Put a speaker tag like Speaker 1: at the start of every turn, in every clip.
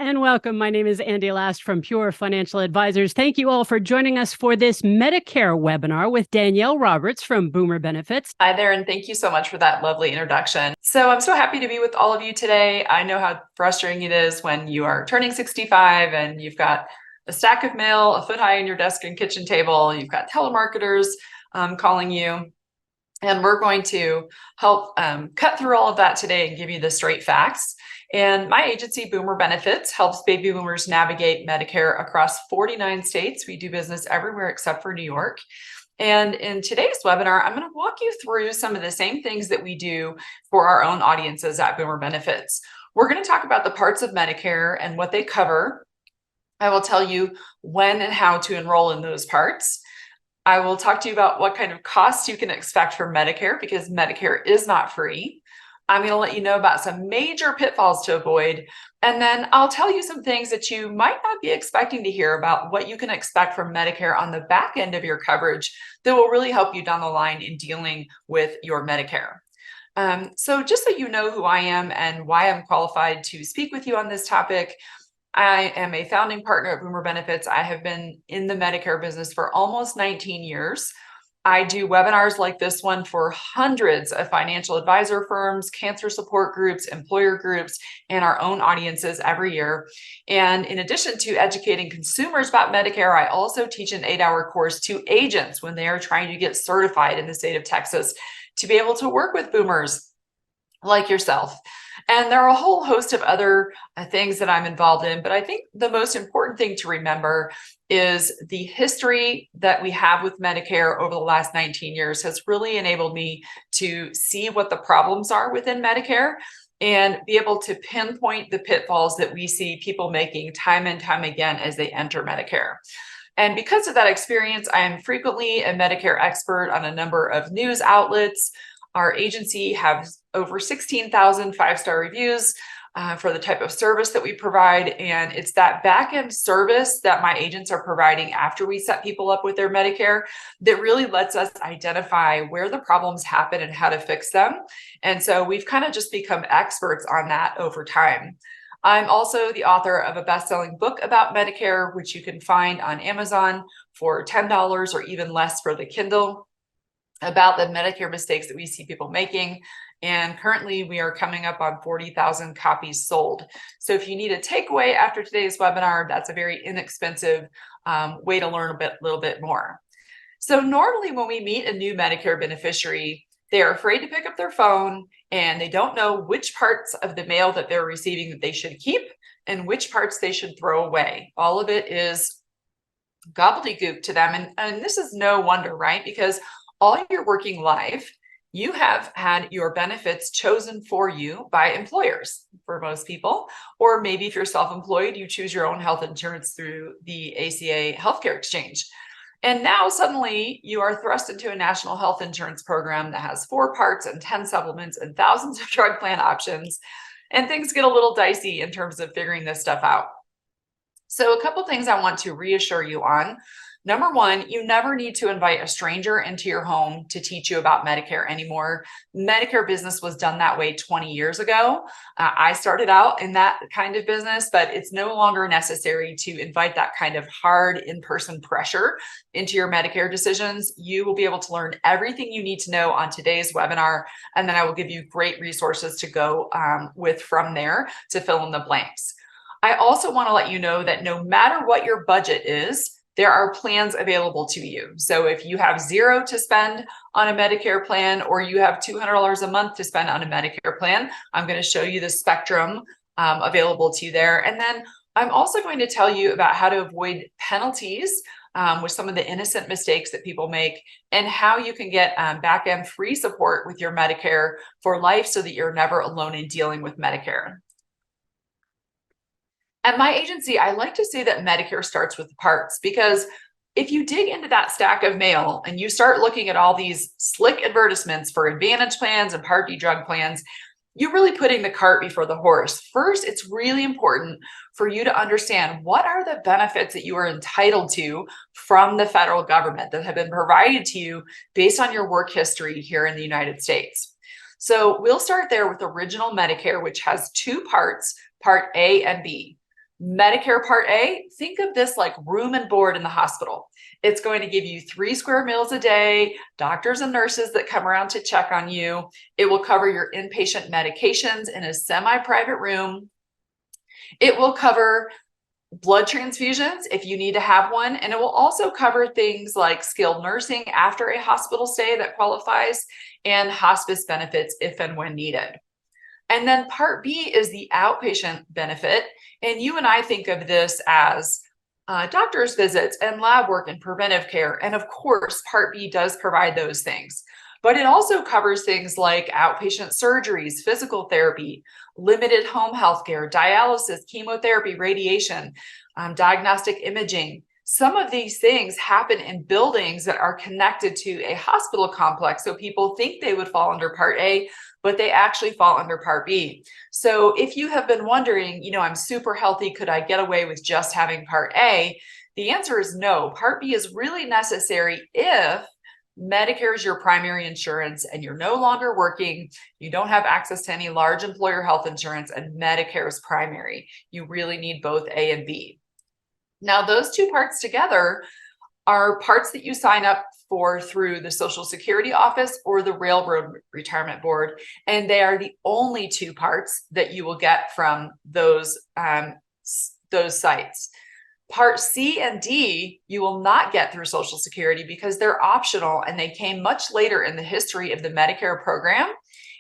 Speaker 1: and welcome. My name is Andy Last from Pure Financial Advisors. Thank you all for joining us for this Medicare webinar with Danielle Roberts from Boomer Benefits.
Speaker 2: Hi there, and thank you so much for that lovely introduction. So I'm so happy to be with all of you today. I know how frustrating it is when you are turning 65 and you've got a stack of mail a foot high on your desk and kitchen table. You've got telemarketers calling you. And we're going to help cut through all of that today and give you the straight facts. And my agency, Boomer Benefits, helps baby boomers navigate Medicare across 49 states. We do business everywhere except for New York. And in today's webinar, I'm going to walk you through some of the same things that we do for our own audiences at Boomer Benefits. We're going to talk about the parts of Medicare and what they cover. I will tell you when and how to enroll in those parts. I will talk to you about what kind of costs you can expect from Medicare, because Medicare is not free. I'm going to let you know about some major pitfalls to avoid. And then I'll tell you some things that you might not be expecting to hear about what you can expect from Medicare on the back end of your coverage that will really help you down the line in dealing with your Medicare. So just so you know who I am and why I'm qualified to speak with you on this topic, I am a founding partner at Boomer Benefits. I have been in the Medicare business for almost 19 years. I do webinars like this one for hundreds of financial advisor firms, cancer support groups, employer groups, and our own audiences every year. And in addition to educating consumers about Medicare, I also teach an 8-hour course to agents when they are trying to get certified in the state of Texas to be able to work with boomers like yourself. And there are a whole host of other things that I'm involved in, but I think the most important thing to remember is the history that we have with Medicare over the last 19 years has really enabled me to see what the problems are within Medicare and be able to pinpoint the pitfalls that we see people making time and time again as they enter Medicare. And because of that experience, I am frequently a Medicare expert on a number of news outlets. Our agency has over 16,000 5-star reviews for the type of service that we provide. And it's that back-end service that my agents are providing after we set people up with their Medicare that really lets us identify where the problems happen and how to fix them. And so we've kind of just become experts on that over time. I'm also the author of a best-selling book about Medicare, which you can find on Amazon for $10 or even less for the Kindle, about the Medicare mistakes that we see people making. And currently we are coming up on 40,000 copies sold. So if you need a takeaway after today's webinar, that's a very inexpensive way to learn a little bit more. So normally when we meet a new Medicare beneficiary, they are afraid to pick up their phone and they don't know which parts of the mail that they're receiving that they should keep and which parts they should throw away. All of it is gobbledygook to them. And this is no wonder, right? Because all your working life, you have had your benefits chosen for you by employers for most people, or maybe if you're self-employed, you choose your own health insurance through the ACA healthcare exchange. And now suddenly you are thrust into a national health insurance program that has 4 parts and 10 supplements and thousands of drug plan options. And things get a little dicey in terms of figuring this stuff out. So a couple things I want to reassure you on. Number one, you never need to invite a stranger into your home to teach you about Medicare anymore. Medicare business was done that way 20 years ago. I started out in that kind of business, but it's no longer necessary to invite that kind of hard in-person pressure into your Medicare decisions. You will be able to learn everything you need to know on today's webinar, and then I will give you great resources to go with from there to fill in the blanks. I also want to let you know that no matter what your budget is, there are plans available to you. So if you have $0 to spend on a Medicare plan, or you have $200 a month to spend on a Medicare plan, I'm going to show you the spectrum available to you there. And then I'm also going to tell you about how to avoid penalties with some of the innocent mistakes that people make, and how you can get back-end free support with your Medicare for life so that you're never alone in dealing with Medicare. At my agency, I like to say that Medicare starts with the parts, because if you dig into that stack of mail and you start looking at all these slick advertisements for Advantage plans and Part D drug plans, you're really putting the cart before the horse. First, it's really important for you to understand what are the benefits that you are entitled to from the federal government that have been provided to you based on your work history here in the United States. So we'll start there with original Medicare, which has 2 parts, Part A and B. Medicare Part A, think of this like room and board in the hospital. It's going to give you 3 square meals a day, doctors and nurses that come around to check on you. It will cover your inpatient medications in a semi-private room. It will cover blood transfusions if you need to have one. And it will also cover things like skilled nursing after a hospital stay that qualifies, and hospice benefits if and when needed. And then Part B is the outpatient benefit. And you and I think of this as doctor's visits and lab work and preventive care. And of course, Part B does provide those things. But it also covers things like outpatient surgeries, physical therapy, limited home health care, dialysis, chemotherapy, radiation, diagnostic imaging. Some of these things happen in buildings that are connected to a hospital complex. So people think they would fall under Part A, but they actually fall under Part B. So if you have been wondering, I'm super healthy, could I get away with just having Part A? The answer is no. Part B is really necessary if Medicare is your primary insurance and you're no longer working, you don't have access to any large employer health insurance, and Medicare is primary. You really need both A and B. Now, those two parts together are parts that you sign up for through the Social Security office or the Railroad Retirement Board, and they are the only 2 parts that you will get from those sites. Part C and D, you will not get through Social Security because they're optional and they came much later in the history of the Medicare program.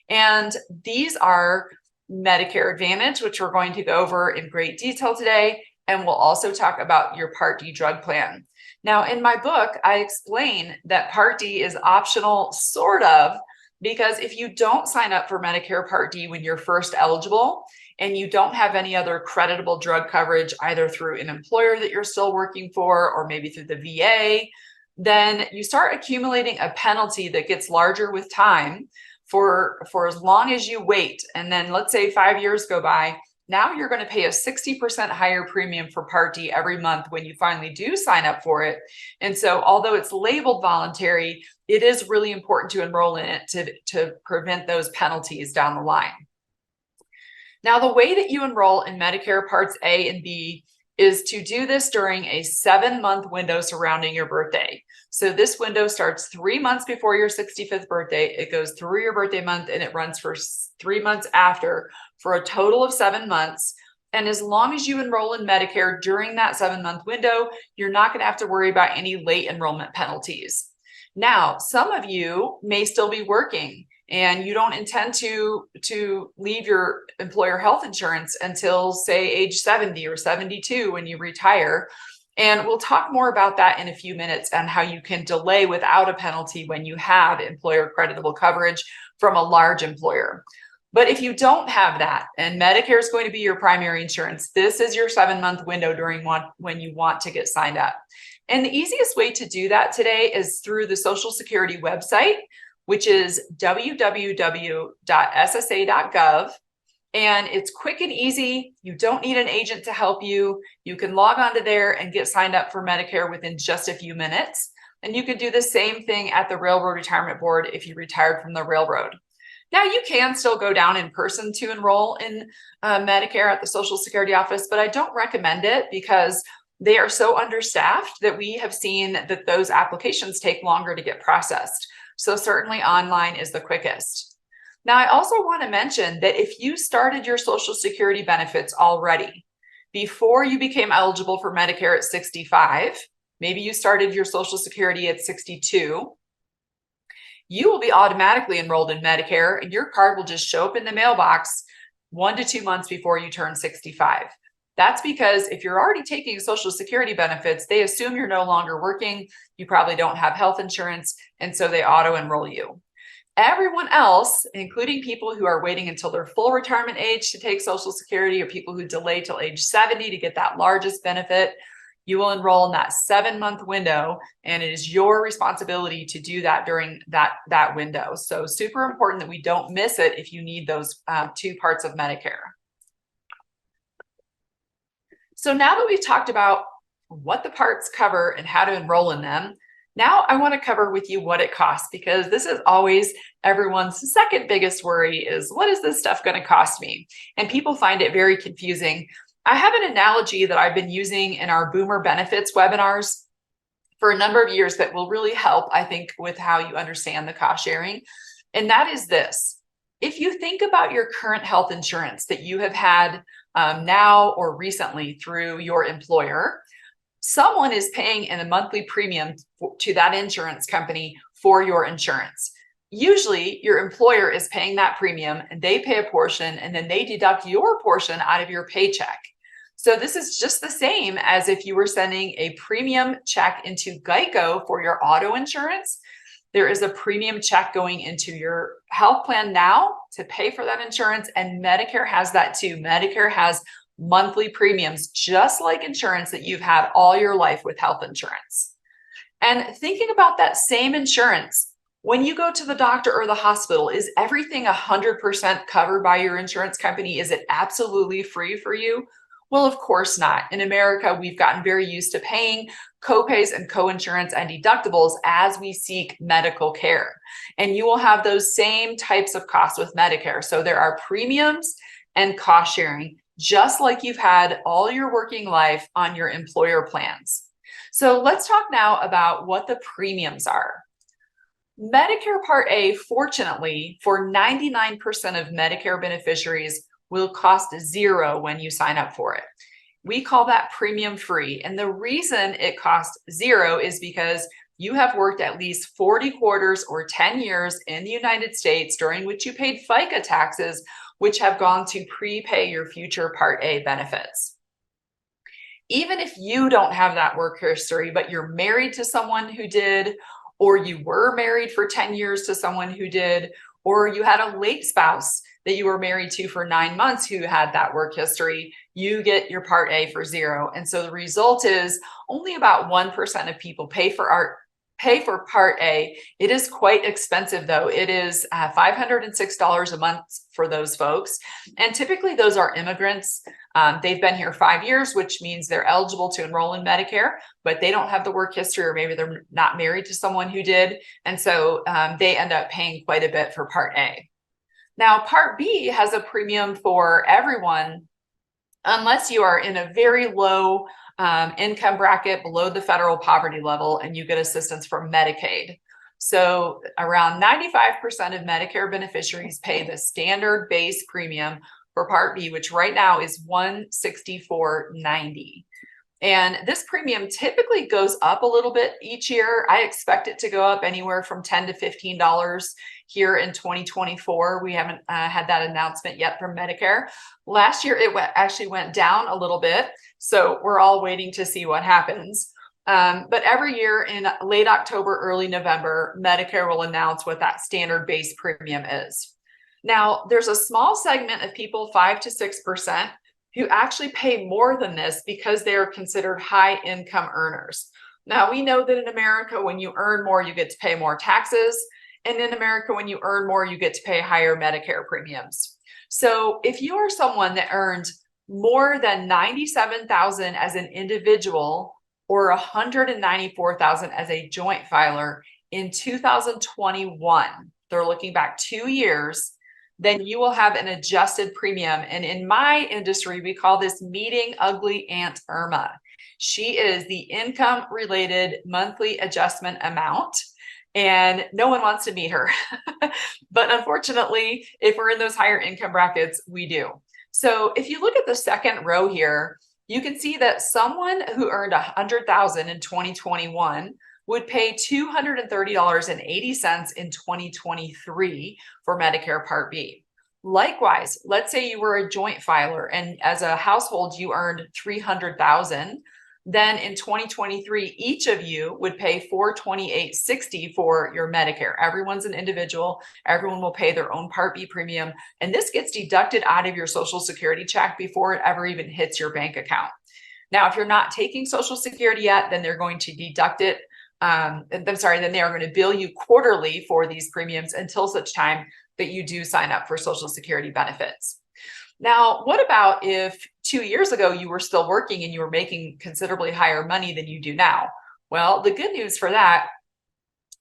Speaker 2: And these are Medicare Advantage, which we're going to go over in great detail today. And we'll also talk about your Part D drug plan. Now, in my book, I explain that Part D is optional, sort of, because if you don't sign up for Medicare Part D when you're first eligible, and you don't have any other creditable drug coverage, either through an employer that you're still working for, or maybe through the VA, then you start accumulating a penalty that gets larger with time for as long as you wait. And then let's say 5 years go by, now you're going to pay a 60% higher premium for Part D every month when you finally do sign up for it. And so although it's labeled voluntary, it is really important to enroll in it to prevent those penalties down the line. Now, the way that you enroll in Medicare Parts A and B is to do this during a 7-month window surrounding your birthday. So this window starts 3 months before your 65th birthday. It goes through your birthday month and it runs for 3 months after, for a total of 7 months. And as long as you enroll in Medicare during that 7-month window, you're not going to have to worry about any late enrollment penalties. Now, some of you may still be working and you don't intend to leave your employer health insurance until, say, age 70 or 72 when you retire. And we'll talk more about that in a few minutes and how you can delay without a penalty when you have employer creditable coverage from a large employer. But if you don't have that and Medicare is going to be your primary insurance, this is your 7-month window during when you want to get signed up. And the easiest way to do that today is through the Social Security website, which is www.ssa.gov. And it's quick and easy. You don't need an agent to help you. You can log onto there and get signed up for Medicare within just a few minutes. And you can do the same thing at the Railroad Retirement Board if you retired from the railroad. Now, you can still go down in person to enroll in Medicare at the Social Security office, but I don't recommend it because they are so understaffed that we have seen that those applications take longer to get processed. So certainly online is the quickest. Now, I also want to mention that if you started your Social Security benefits already before you became eligible for Medicare at 65, maybe you started your Social Security at 62, you will be automatically enrolled in Medicare and your card will just show up in the mailbox 1 to 2 months before you turn 65. That's because if you're already taking Social Security benefits, they assume you're no longer working, you probably don't have health insurance, and so they auto-enroll you. Everyone else, including people who are waiting until their full retirement age to take Social Security, or people who delay till age 70 to get that largest benefit, you will enroll in that 7-month window, and it is your responsibility to do that during that window. So super important that we don't miss it if you need those 2 parts of Medicare. So now that we've talked about what the parts cover and how to enroll in them, now I want to cover with you what it costs, because this is always everyone's second biggest worry is, what is this stuff going to cost me? And people find it very confusing. I have an analogy that I've been using in our Boomer Benefits webinars for a number of years that will really help, I think, with how you understand the cost sharing. And that is this. If you think about your current health insurance that you have had now or recently through your employer, someone is paying in a monthly premium to that insurance company for your insurance. Usually your employer is paying that premium and they pay a portion and then they deduct your portion out of your paycheck. So this is just the same as if you were sending a premium check into Geico for your auto insurance. There is a premium check going into your health plan now to pay for that insurance, and Medicare has that too. Medicare has monthly premiums, just like insurance that you've had all your life with health insurance. And thinking about that same insurance, when you go to the doctor or the hospital, is everything 100% covered by your insurance company? Is it absolutely free for you? Well, of course not. In America, we've gotten very used to paying copays and coinsurance and deductibles as we seek medical care. And you will have those same types of costs with Medicare. So there are premiums and cost sharing, just like you've had all your working life on your employer plans. So let's talk now about what the premiums are. Medicare Part A, fortunately, for 99% of Medicare beneficiaries, will cost $0 when you sign up for it. We call that premium free. And the reason it costs $0 is because you have worked at least 40 quarters or 10 years in the United States during which you paid FICA taxes, which have gone to prepay your future Part A benefits. Even if you don't have that work history, but you're married to someone who did, or you were married for 10 years to someone who did, or you had a late spouse that you were married to for 9 months who had that work history, you get your Part A for $0. And so the result is only about 1% of people pay for Part A. It is quite expensive though. It is $506 a month for those folks. And typically those are immigrants. They've been here 5 years, which means they're eligible to enroll in Medicare, but they don't have the work history, or maybe they're not married to someone who did. And so they end up paying quite a bit for Part A. Now, Part B has a premium for everyone, unless you are in a very low income bracket below the federal poverty level and you get assistance from Medicaid. So around 95% of Medicare beneficiaries pay the standard base premium for Part B, which right now is $164.90. And this premium typically goes up a little bit each year. I expect it to go up anywhere from $10 to $15 here in 2024. We haven't had that announcement yet from Medicare. Last year, it actually went down a little bit. So we're all waiting to see what happens. But every year in late October, early November, Medicare will announce what that standard base premium is. Now, there's a small segment of people, 5 to 6%, who actually pay more than this because they are considered high income earners. Now, we know that in America, when you earn more, you get to pay more taxes. And in America, when you earn more, you get to pay higher Medicare premiums. So if you are someone that earned more than $97,000 as an individual or $194,000 as a joint filer in 2021, they're looking back 2 years, then you will have an adjusted premium. And in my industry, we call this meeting ugly Aunt Irma. She is the income related monthly adjustment amount, and no one wants to meet her. But unfortunately, if we're in those higher income brackets, we do. So if you look at the second row here, you can see that someone who earned $100,000 in 2021 would pay $230.80 in 2023 for Medicare Part B. Likewise, let's say you were a joint filer and as a household you earned $300,000, then in 2023 each of you would pay $428.60 for your Medicare. Everyone's an individual, everyone will pay their own Part B premium, and this gets deducted out of your Social Security check before it ever even hits your bank account. Now, if you're not taking Social Security yet, then they're going to deduct it. Then they are going to bill you quarterly for these premiums until such time that you do sign up for Social Security benefits. Now, what about if 2 years ago you were still working and you were making considerably higher money than you do now? Well, the good news for that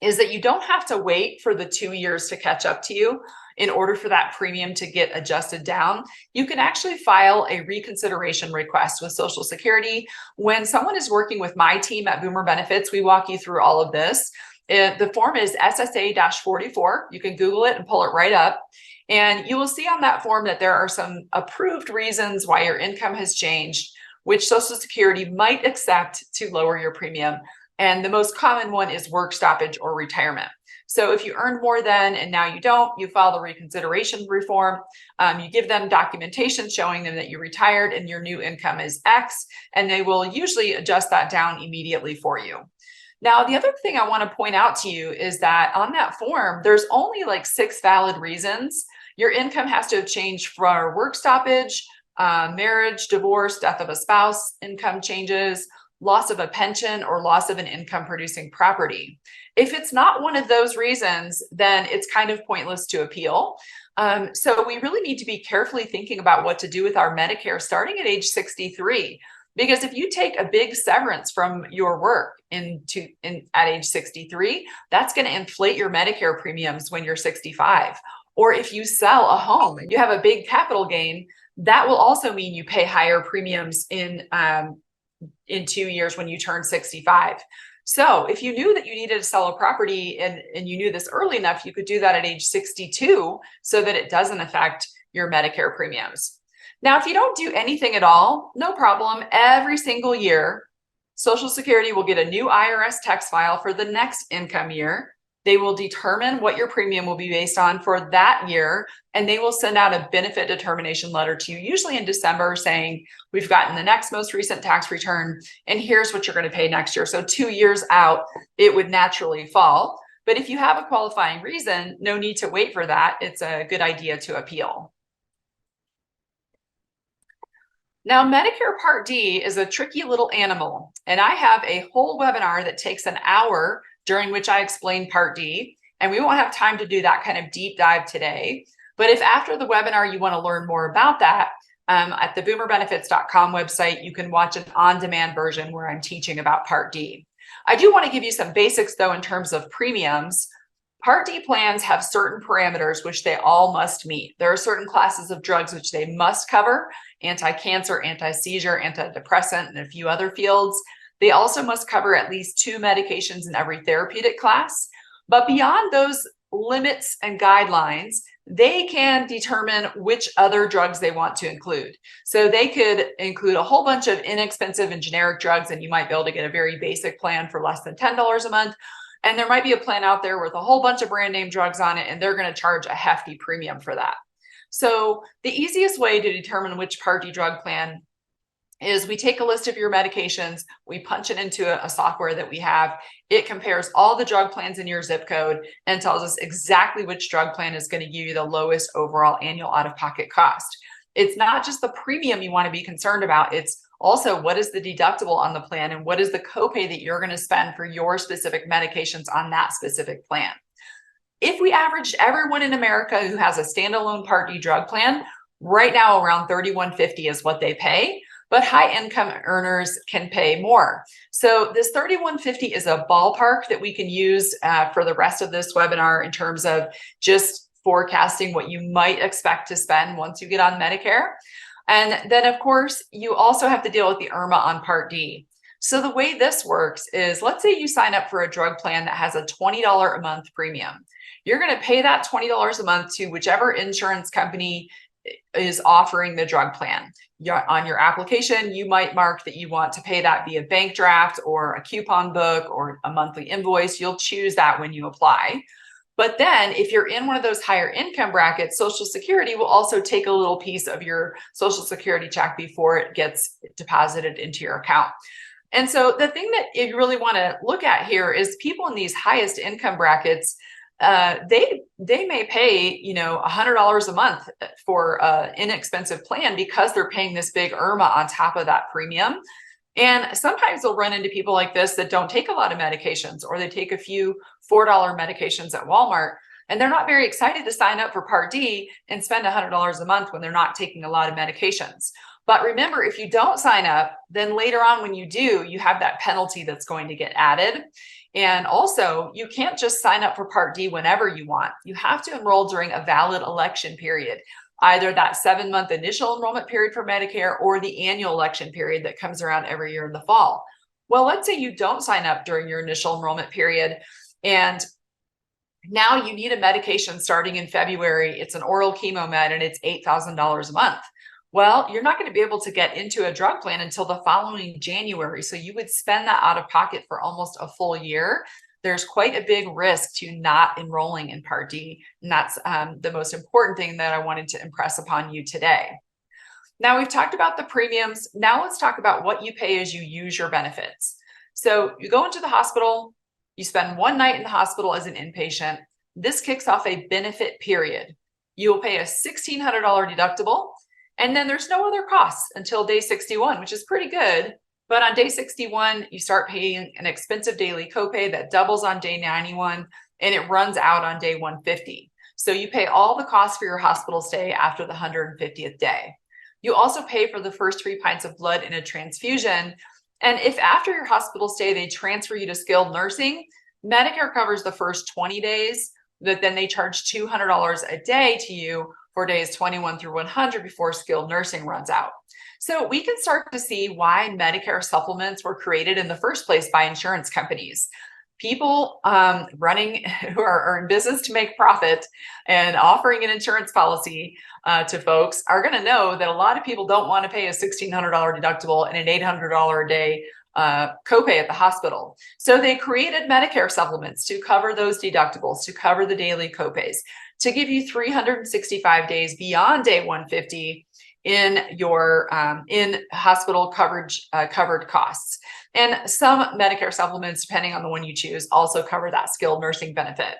Speaker 2: is that you don't have to wait for the 2 years to catch up to you. in order for that premium to get adjusted down, you can actually file a reconsideration request with Social Security. When someone is working with my team at Boomer Benefits, we walk you through all of this. The form is SSA-44. You can Google it and pull it right up. And you will see on that form that there are some approved reasons why your income has changed, which Social Security might accept to lower your premium. And the most common one is work stoppage or retirement. So if you earned more then and now you don't, you file the reconsideration reform. You give them documentation showing them that you retired and your new income is X, and they will usually adjust that down immediately for you. Now, the other thing I want to point out to you is that on that form, there's only like 6 valid reasons. Your income has to have changed for work stoppage, marriage, divorce, death of a spouse, income changes, loss of a pension, or loss of an income producing property. If it's not one of those reasons, then it's kind of pointless to appeal. So we really need to be carefully thinking about what to do with our Medicare starting at age 63. Because if you take a big severance from your work at age 63, that's going to inflate your Medicare premiums when you're 65. Or if you sell a home and you have a big capital gain, that will also mean you pay higher premiums in 2 years when you turn 65. So if you knew that you needed to sell a property and you knew this early enough, you could do that at age 62 so that it doesn't affect your Medicare premiums. Now, if you don't do anything at all, no problem. Every single year, Social Security will get a new IRS tax file for the next income year. They will determine what your premium will be based on for that year, and they will send out a benefit determination letter to you, usually in December, saying, we've gotten the next most recent tax return, and here's what you're going to pay next year. So 2 years out, it would naturally fall. But if you have a qualifying reason, no need to wait for that. It's a good idea to appeal. Now, Medicare Part D is a tricky little animal, and I have a whole webinar that takes an hour during which I explain Part D, and we won't have time to do that kind of deep dive today. But if after the webinar you want to learn more about that, at the boomerbenefits.com website, you can watch an on-demand version where I'm teaching about Part D. I do want to give you some basics, though, in terms of premiums. Part D plans have certain parameters which they all must meet. There are certain classes of drugs which they must cover: anti-cancer, anti-seizure, antidepressant, and a few other fields. They also must cover at least 2 medications in every therapeutic class. But beyond those limits and guidelines, they can determine which other drugs they want to include. So they could include a whole bunch of inexpensive and generic drugs, and you might be able to get a very basic plan for less than $10 a month. And there might be a plan out there with a whole bunch of brand name drugs on it, and they're going to charge a hefty premium for that. So the easiest way to determine which Part D drug plan is we take a list of your medications, we punch it into a software that we have. It compares all the drug plans in your zip code and tells us exactly which drug plan is going to give you the lowest overall annual out-of-pocket cost. It's not just the premium you want to be concerned about, it's also what is the deductible on the plan and what is the copay that you're going to spend for your specific medications on that specific plan. If we averaged everyone in America who has a standalone Part D drug plan, right now around $31.50 is what they pay, but high income earners can pay more. So this $31.50 is a ballpark that we can use for the rest of this webinar in terms of just forecasting what you might expect to spend once you get on Medicare. And then, of course, you also have to deal with the IRMAA on Part D. So the way this works is, let's say you sign up for a drug plan that has a $20 a month premium. You're going to pay that $20 a month to whichever insurance company is offering the drug plan. On your application, you might mark that you want to pay that via bank draft or a coupon book or a monthly invoice. You'll choose that when you apply. But then if you're in one of those higher income brackets, Social Security will also take a little piece of your Social Security check before it gets deposited into your account. And so the thing that you really want to look at here is people in these highest income brackets, they may pay, $100 a month for an inexpensive plan because they're paying this big IRMAA on top of that premium. And sometimes they'll run into people like this that don't take a lot of medications, or they take a few $4 medications at Walmart, and they're not very excited to sign up for Part D and spend $100 a month when they're not taking a lot of medications. But remember, if you don't sign up, then later on when you do, you have that penalty that's going to get added. And also, you can't just sign up for Part D whenever you want. You have to enroll during a valid election period, either that 7-month initial enrollment period for Medicare or the annual election period that comes around every year in the fall. Well, let's say you don't sign up during your initial enrollment period, and now you need a medication starting in February. It's an oral chemo med and it's $8,000 a month. Well, you're not going to be able to get into a drug plan until the following January. So you would spend that out of pocket for almost a full year. There's quite a big risk to not enrolling in Part D. And that's the most important thing that I wanted to impress upon you today. Now we've talked about the premiums. Now let's talk about what you pay as you use your benefits. So you go into the hospital, you spend 1 night in the hospital as an inpatient. This kicks off a benefit period. You will pay a $1,600 deductible. And then there's no other costs until day 61, which is pretty good. But on day 61, you start paying an expensive daily copay that doubles on day 91, and it runs out on day 150. So you pay all the costs for your hospital stay after the 150th day. You also pay for the first 3 pints of blood in a transfusion. And if after your hospital stay, they transfer you to skilled nursing, Medicare covers the first 20 days, but then they charge $200 a day to you for days 21 through 100 before skilled nursing runs out. So we can start to see why Medicare supplements were created in the first place by insurance companies. People who are in business to make profit and offering an insurance policy to folks are going to know that a lot of people don't want to pay a $1,600 deductible and an $800 a day copay at the hospital. So they created Medicare supplements to cover those deductibles, to cover the daily copays, to give you 365 days beyond day 150 in your in hospital coverage covered costs. And some Medicare supplements, depending on the one you choose, also cover that skilled nursing benefit.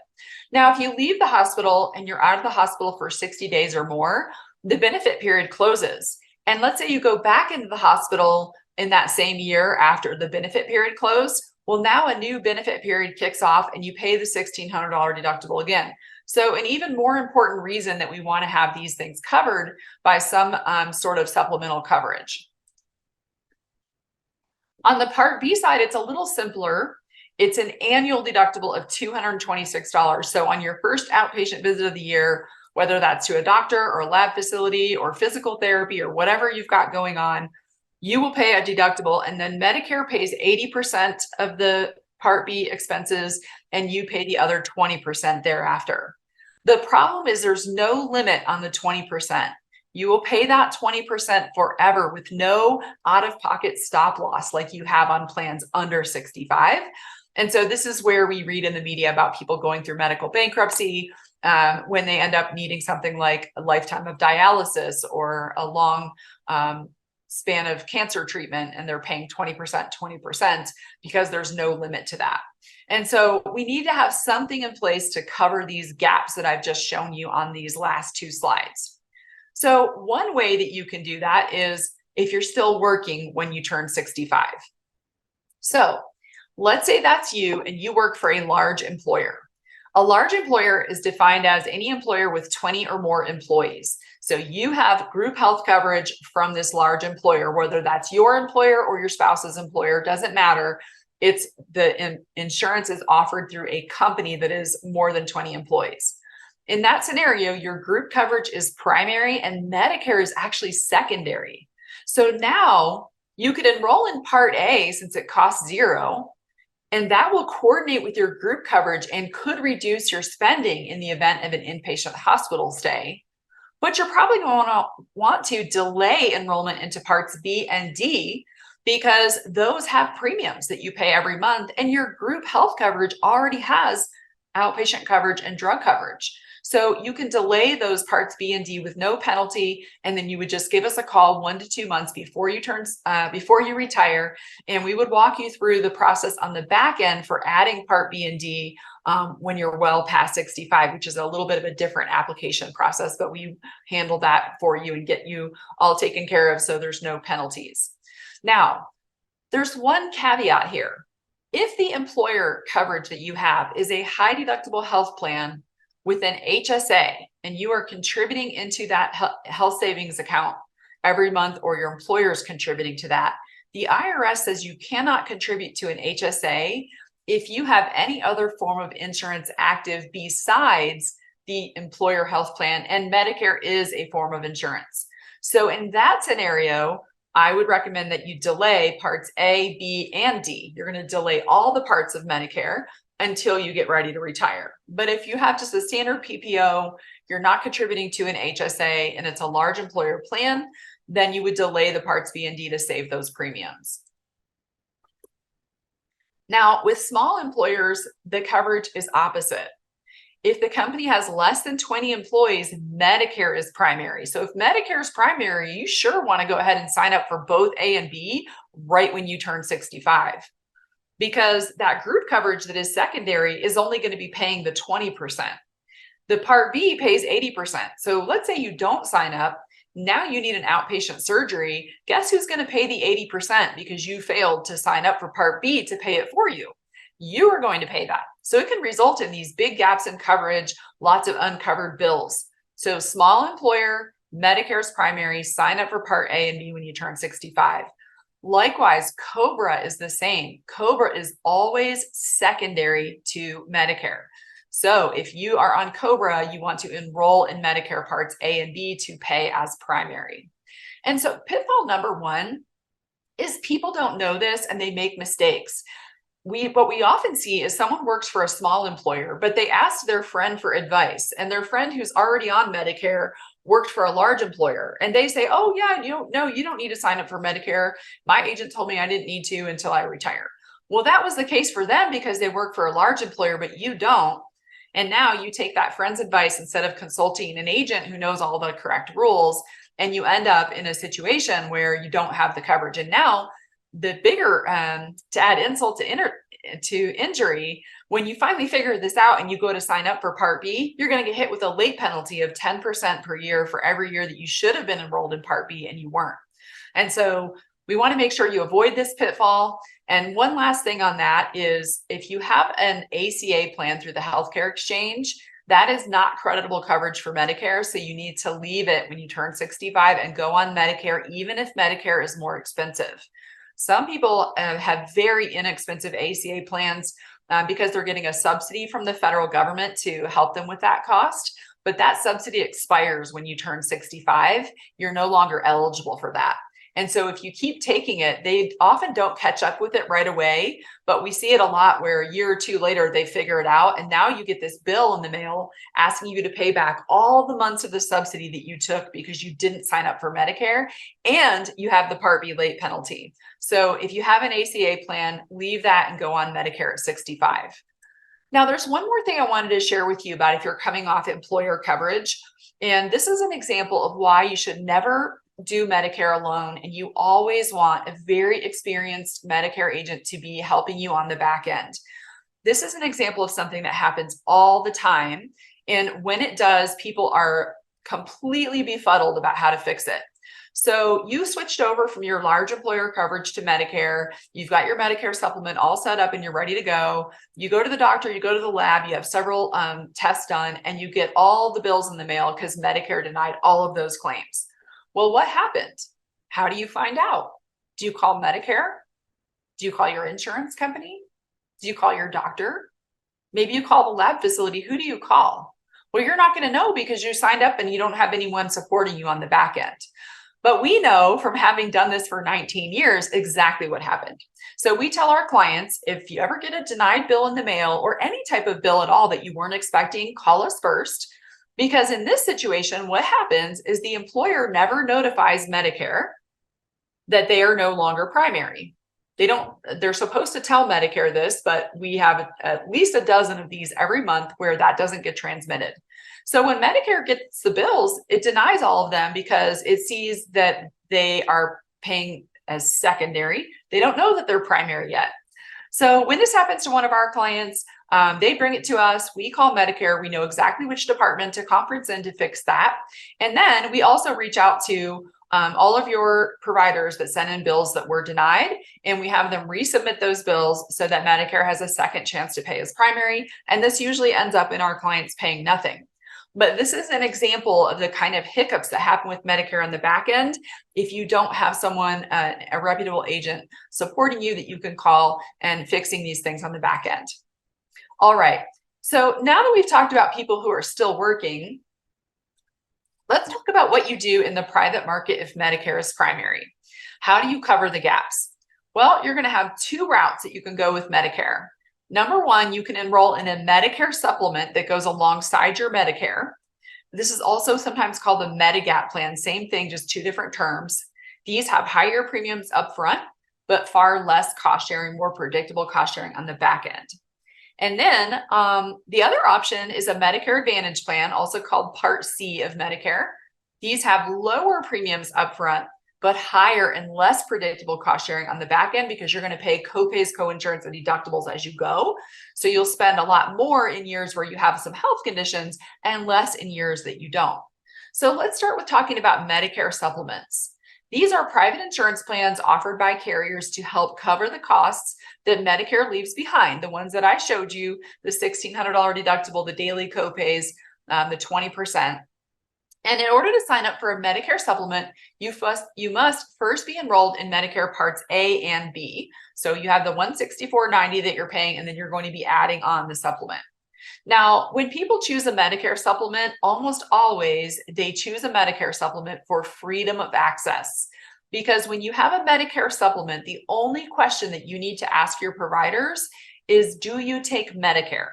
Speaker 2: Now, if you leave the hospital and you're out of the hospital for 60 days or more, the benefit period closes. And let's say you go back into the hospital in that same year after the benefit period closed. Well, now a new benefit period kicks off and you pay the $1,600 deductible again. So an even more important reason that we want to have these things covered by some sort of supplemental coverage. On the Part B side, it's a little simpler. It's an annual deductible of $226. So on your first outpatient visit of the year, whether that's to a doctor or a lab facility or physical therapy or whatever you've got going on, you will pay a deductible, and then Medicare pays 80% of the Part B expenses and you pay the other 20% thereafter. The problem is there's no limit on the 20%. You will pay that 20% forever with no out-of-pocket stop loss like you have on plans under 65. And so this is where we read in the media about people going through medical bankruptcy when they end up needing something like a lifetime of dialysis or a long span of cancer treatment, and they're paying 20% because there's no limit to that. And so we need to have something in place to cover these gaps that I've just shown you on these last 2 slides. So one way that you can do that is if you're still working when you turn 65. So let's say that's you and you work for a large employer. A large employer is defined as any employer with 20 or more employees. So you have group health coverage from this large employer, whether that's your employer or your spouse's employer, doesn't matter. It's the insurance is offered through a company that is more than 20 employees. In that scenario, your group coverage is primary and Medicare is actually secondary. So now you could enroll in Part A since it costs $0, and that will coordinate with your group coverage and could reduce your spending in the event of an inpatient hospital stay. But you're probably going to want to delay enrollment into Parts B and D because those have premiums that you pay every month, and your group health coverage already has outpatient coverage and drug coverage. So you can delay those Parts B and D with no penalty, and then you would just give us a call 1 to 2 months before you retire, and we would walk you through the process on the back end for adding Part B and D when you're well past 65, which is a little bit of a different application process, but we handle that for you and get you all taken care of so there's no penalties. Now, there's one caveat here. If the employer coverage that you have is a high deductible health plan with an HSA and you are contributing into that health savings account, every month or your employer is contributing to that. The IRS says you cannot contribute to an HSA if you have any other form of insurance active besides the employer health plan, and Medicare is a form of insurance. So in that scenario, I would recommend that you delay parts A, B, and D. You're going to delay all the parts of Medicare until you get ready to retire. But if you have just a standard PPO, you're not contributing to an HSA, and it's a large employer plan, then you would delay the parts B and D to save those premiums. Now, with small employers, the coverage is opposite. If the company has less than 20 employees, Medicare is primary. So if Medicare is primary, you sure want to go ahead and sign up for both A and B right when you turn 65, because that group coverage that is secondary is only going to be paying the 20%. The Part B pays 80%. So let's say you don't sign up. Now you need an outpatient surgery. Guess who's going to pay the 80% because you failed to sign up for Part B to pay it for you? You are going to pay that. So it can result in these big gaps in coverage, lots of uncovered bills. So small employer, Medicare's primary, sign up for Part A and B when you turn 65. Likewise, COBRA is the same. COBRA is always secondary to Medicare. So if you are on COBRA, you want to enroll in Medicare Parts A and B to pay as primary. And so pitfall number one is people don't know this and they make mistakes. What we often see is someone works for a small employer, but they asked their friend for advice, and their friend who's already on Medicare worked for a large employer, and they say, oh yeah, you don't need to sign up for Medicare. My agent told me I didn't need to until I retire. Well, that was the case for them because they work for a large employer, but you don't. And now you take that friend's advice instead of consulting an agent who knows all the correct rules, and you end up in a situation where you don't have the coverage. And now the bigger, to add insult to injury, when you finally figure this out and you go to sign up for Part B, you're going to get hit with a late penalty of 10% per year for every year that you should have been enrolled in Part B and you weren't. And so we want to make sure you avoid this pitfall. And one last thing on that is if you have an ACA plan through the healthcare exchange, that is not creditable coverage for Medicare. So you need to leave it when you turn 65 and go on Medicare, even if Medicare is more expensive. Some people have very inexpensive ACA plans because they're getting a subsidy from the federal government to help them with that cost. But that subsidy expires when you turn 65. You're no longer eligible for that. And so if you keep taking it, they often don't catch up with it right away, but we see it a lot where a year or two later, they figure it out. And now you get this bill in the mail asking you to pay back all the months of the subsidy that you took because you didn't sign up for Medicare, and you have the Part B late penalty. So if you have an ACA plan, leave that and go on Medicare at 65. Now, there's one more thing I wanted to share with you about if you're coming off employer coverage. And this is an example of why you should never do Medicare alone, and you always want a very experienced Medicare agent to be helping you on the back end. This is an example of something that happens all the time, and when it does, people are completely befuddled about how to fix it. So you switched over from your large employer coverage to Medicare. You've got your Medicare supplement all set up and you're ready to go. You go to the doctor, you go to the lab, you have several tests done, and you get all the bills in the mail because Medicare denied all of those claims. Well, what happened? How do you find out? Do you call Medicare? Do you call your insurance company? Do you call your doctor? Maybe you call the lab facility. Who do you call? Well, you're not going to know because you signed up and you don't have anyone supporting you on the back end. But we know from having done this for 19 years exactly what happened. So we tell our clients, if you ever get a denied bill in the mail or any type of bill at all that you weren't expecting, call us first. Because in this situation, what happens is the employer never notifies Medicare that they are no longer primary. They're supposed to tell Medicare this, but we have at least a dozen of these every month where that doesn't get transmitted. So when Medicare gets the bills, it denies all of them because it sees that they are paying as secondary. They don't know that they're primary yet. So when this happens to one of our clients, they bring it to us. We call Medicare. We know exactly which department to conference in to fix that. And then we also reach out to all of your providers that send in bills that were denied, and we have them resubmit those bills so that Medicare has a second chance to pay as primary. And this usually ends up in our clients paying nothing. But this is an example of the kind of hiccups that happen with Medicare on the back end if you don't have someone, a reputable agent supporting you that you can call and fixing these things on the back end. All right. So now that we've talked about people who are still working, let's talk about what you do in the private market if Medicare is primary. How do you cover the gaps? Well, you're going to have two routes that you can go with Medicare. Number one, you can enroll in a Medicare supplement that goes alongside your Medicare. This is also sometimes called the Medigap plan. Same thing, just two different terms. These have higher premiums up front, but far less cost sharing, more predictable cost sharing on the back end. And then the other option is a Medicare Advantage plan, also called Part C of Medicare. These have lower premiums up front, but higher and less predictable cost sharing on the back end because you're going to pay copays, coinsurance, and deductibles as you go. So you'll spend a lot more in years where you have some health conditions and less in years that you don't. So let's start with talking about Medicare supplements. These are private insurance plans offered by carriers to help cover the costs that Medicare leaves behind, the ones that I showed you, the $1,600 deductible, the daily copays, the 20%. And in order to sign up for a Medicare supplement, you must first be enrolled in Medicare Parts A and B. So you have the $164.90 that you're paying, and then you're going to be adding on the supplement. Now, when people choose a Medicare supplement, almost always they choose a Medicare supplement for freedom of access. Because when you have a Medicare supplement, the only question that you need to ask your providers is, do you take Medicare?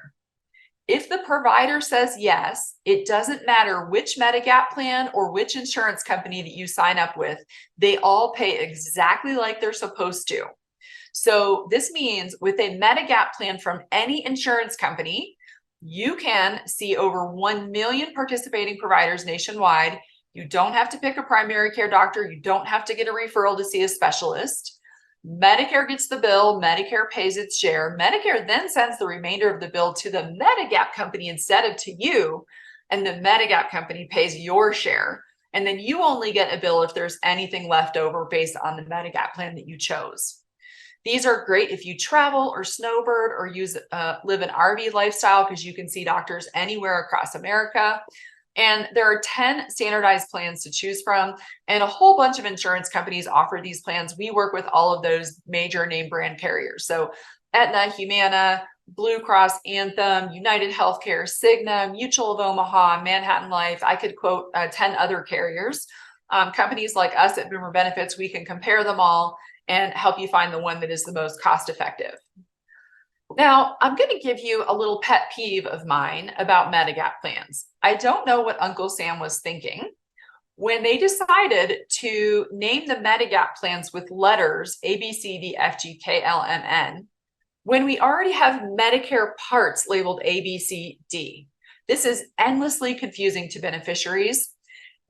Speaker 2: If the provider says yes, it doesn't matter which Medigap plan or which insurance company that you sign up with, they all pay exactly like they're supposed to. So this means with a Medigap plan from any insurance company, you can see over 1 million participating providers nationwide. You don't have to pick a primary care doctor. You don't have to get a referral to see a specialist. Medicare gets the bill, Medicare pays its share. Medicare then sends the remainder of the bill to the Medigap company instead of to you, and the Medigap company pays your share. And then you only get a bill if there's anything left over based on the Medigap plan that you chose. These are great if you travel or snowbird or live an RV lifestyle because you can see doctors anywhere across America. And there are 10 standardized plans to choose from, and a whole bunch of insurance companies offer these plans. We work with all of those major name brand carriers. So Aetna, Humana, Blue Cross, Anthem, United Healthcare, Cigna, Mutual of Omaha, Manhattan Life. I could quote 10 other carriers. Companies like us at Boomer Benefits, we can compare them all and help you find the one that is the most cost effective. Now, I'm going to give you a little pet peeve of mine about Medigap plans. I don't know what Uncle Sam was thinking when they decided to name the Medigap plans with letters A, B, C, D, F, G, K, L, M, N, when we already have Medicare parts labeled A, B, C, D. This is endlessly confusing to beneficiaries.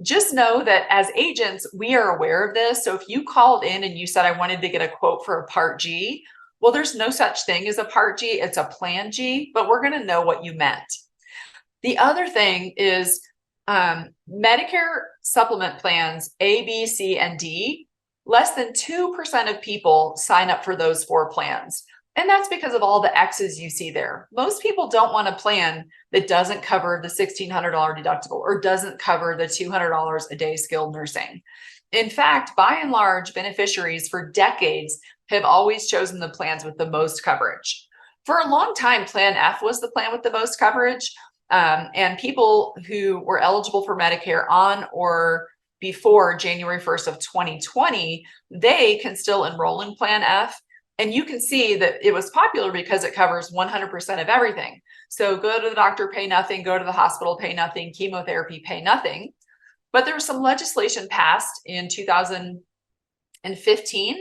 Speaker 2: Just know that as agents, we are aware of this. So if you called in and you said, I wanted to get a quote for a Part G, well, there's no such thing as a Part G. It's a Plan G, but we're going to know what you meant. The other thing is Medicare supplement plans A, B, C, and D, less than 2% of people sign up for those 4 plans. And that's because of all the X's you see there. Most people don't want a plan that doesn't cover the $1,600 deductible or doesn't cover the $200 a day skilled nursing. In fact, by and large, beneficiaries for decades have always chosen the plans with the most coverage. For a long time, Plan F was the plan with the most coverage. And people who were eligible for Medicare on or before January 1st of 2020, they can still enroll in Plan F. And you can see that it was popular because it covers 100% of everything. So go to the doctor, pay nothing, go to the hospital, pay nothing, chemotherapy, pay nothing. But there was some legislation passed in 2015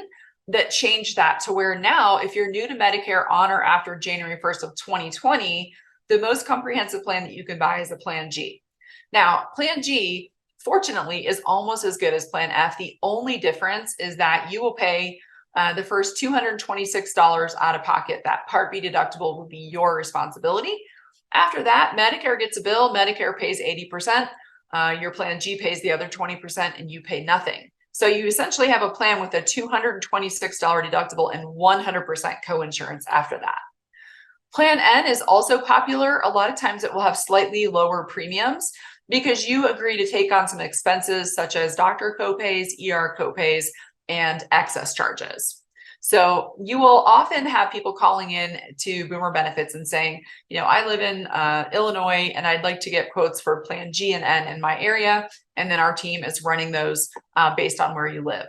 Speaker 2: that changed that to where now, if you're new to Medicare on or after January 1st of 2020, the most comprehensive plan that you can buy is a Plan G. Now, Plan G, fortunately, is almost as good as Plan F. The only difference is that you will pay the first $226 out of pocket. That Part B deductible will be your responsibility. After that, Medicare gets a bill. Medicare pays 80%. Your Plan G pays the other 20%, and you pay nothing. So you essentially have a plan with a $226 deductible and 100% coinsurance after that. Plan N is also popular. A lot of times it will have slightly lower premiums because you agree to take on some expenses such as doctor copays, ER copays, and excess charges. So you will often have people calling in to Boomer Benefits and saying, I live in Illinois and I'd like to get quotes for Plan G and N in my area. And then our team is running those based on where you live.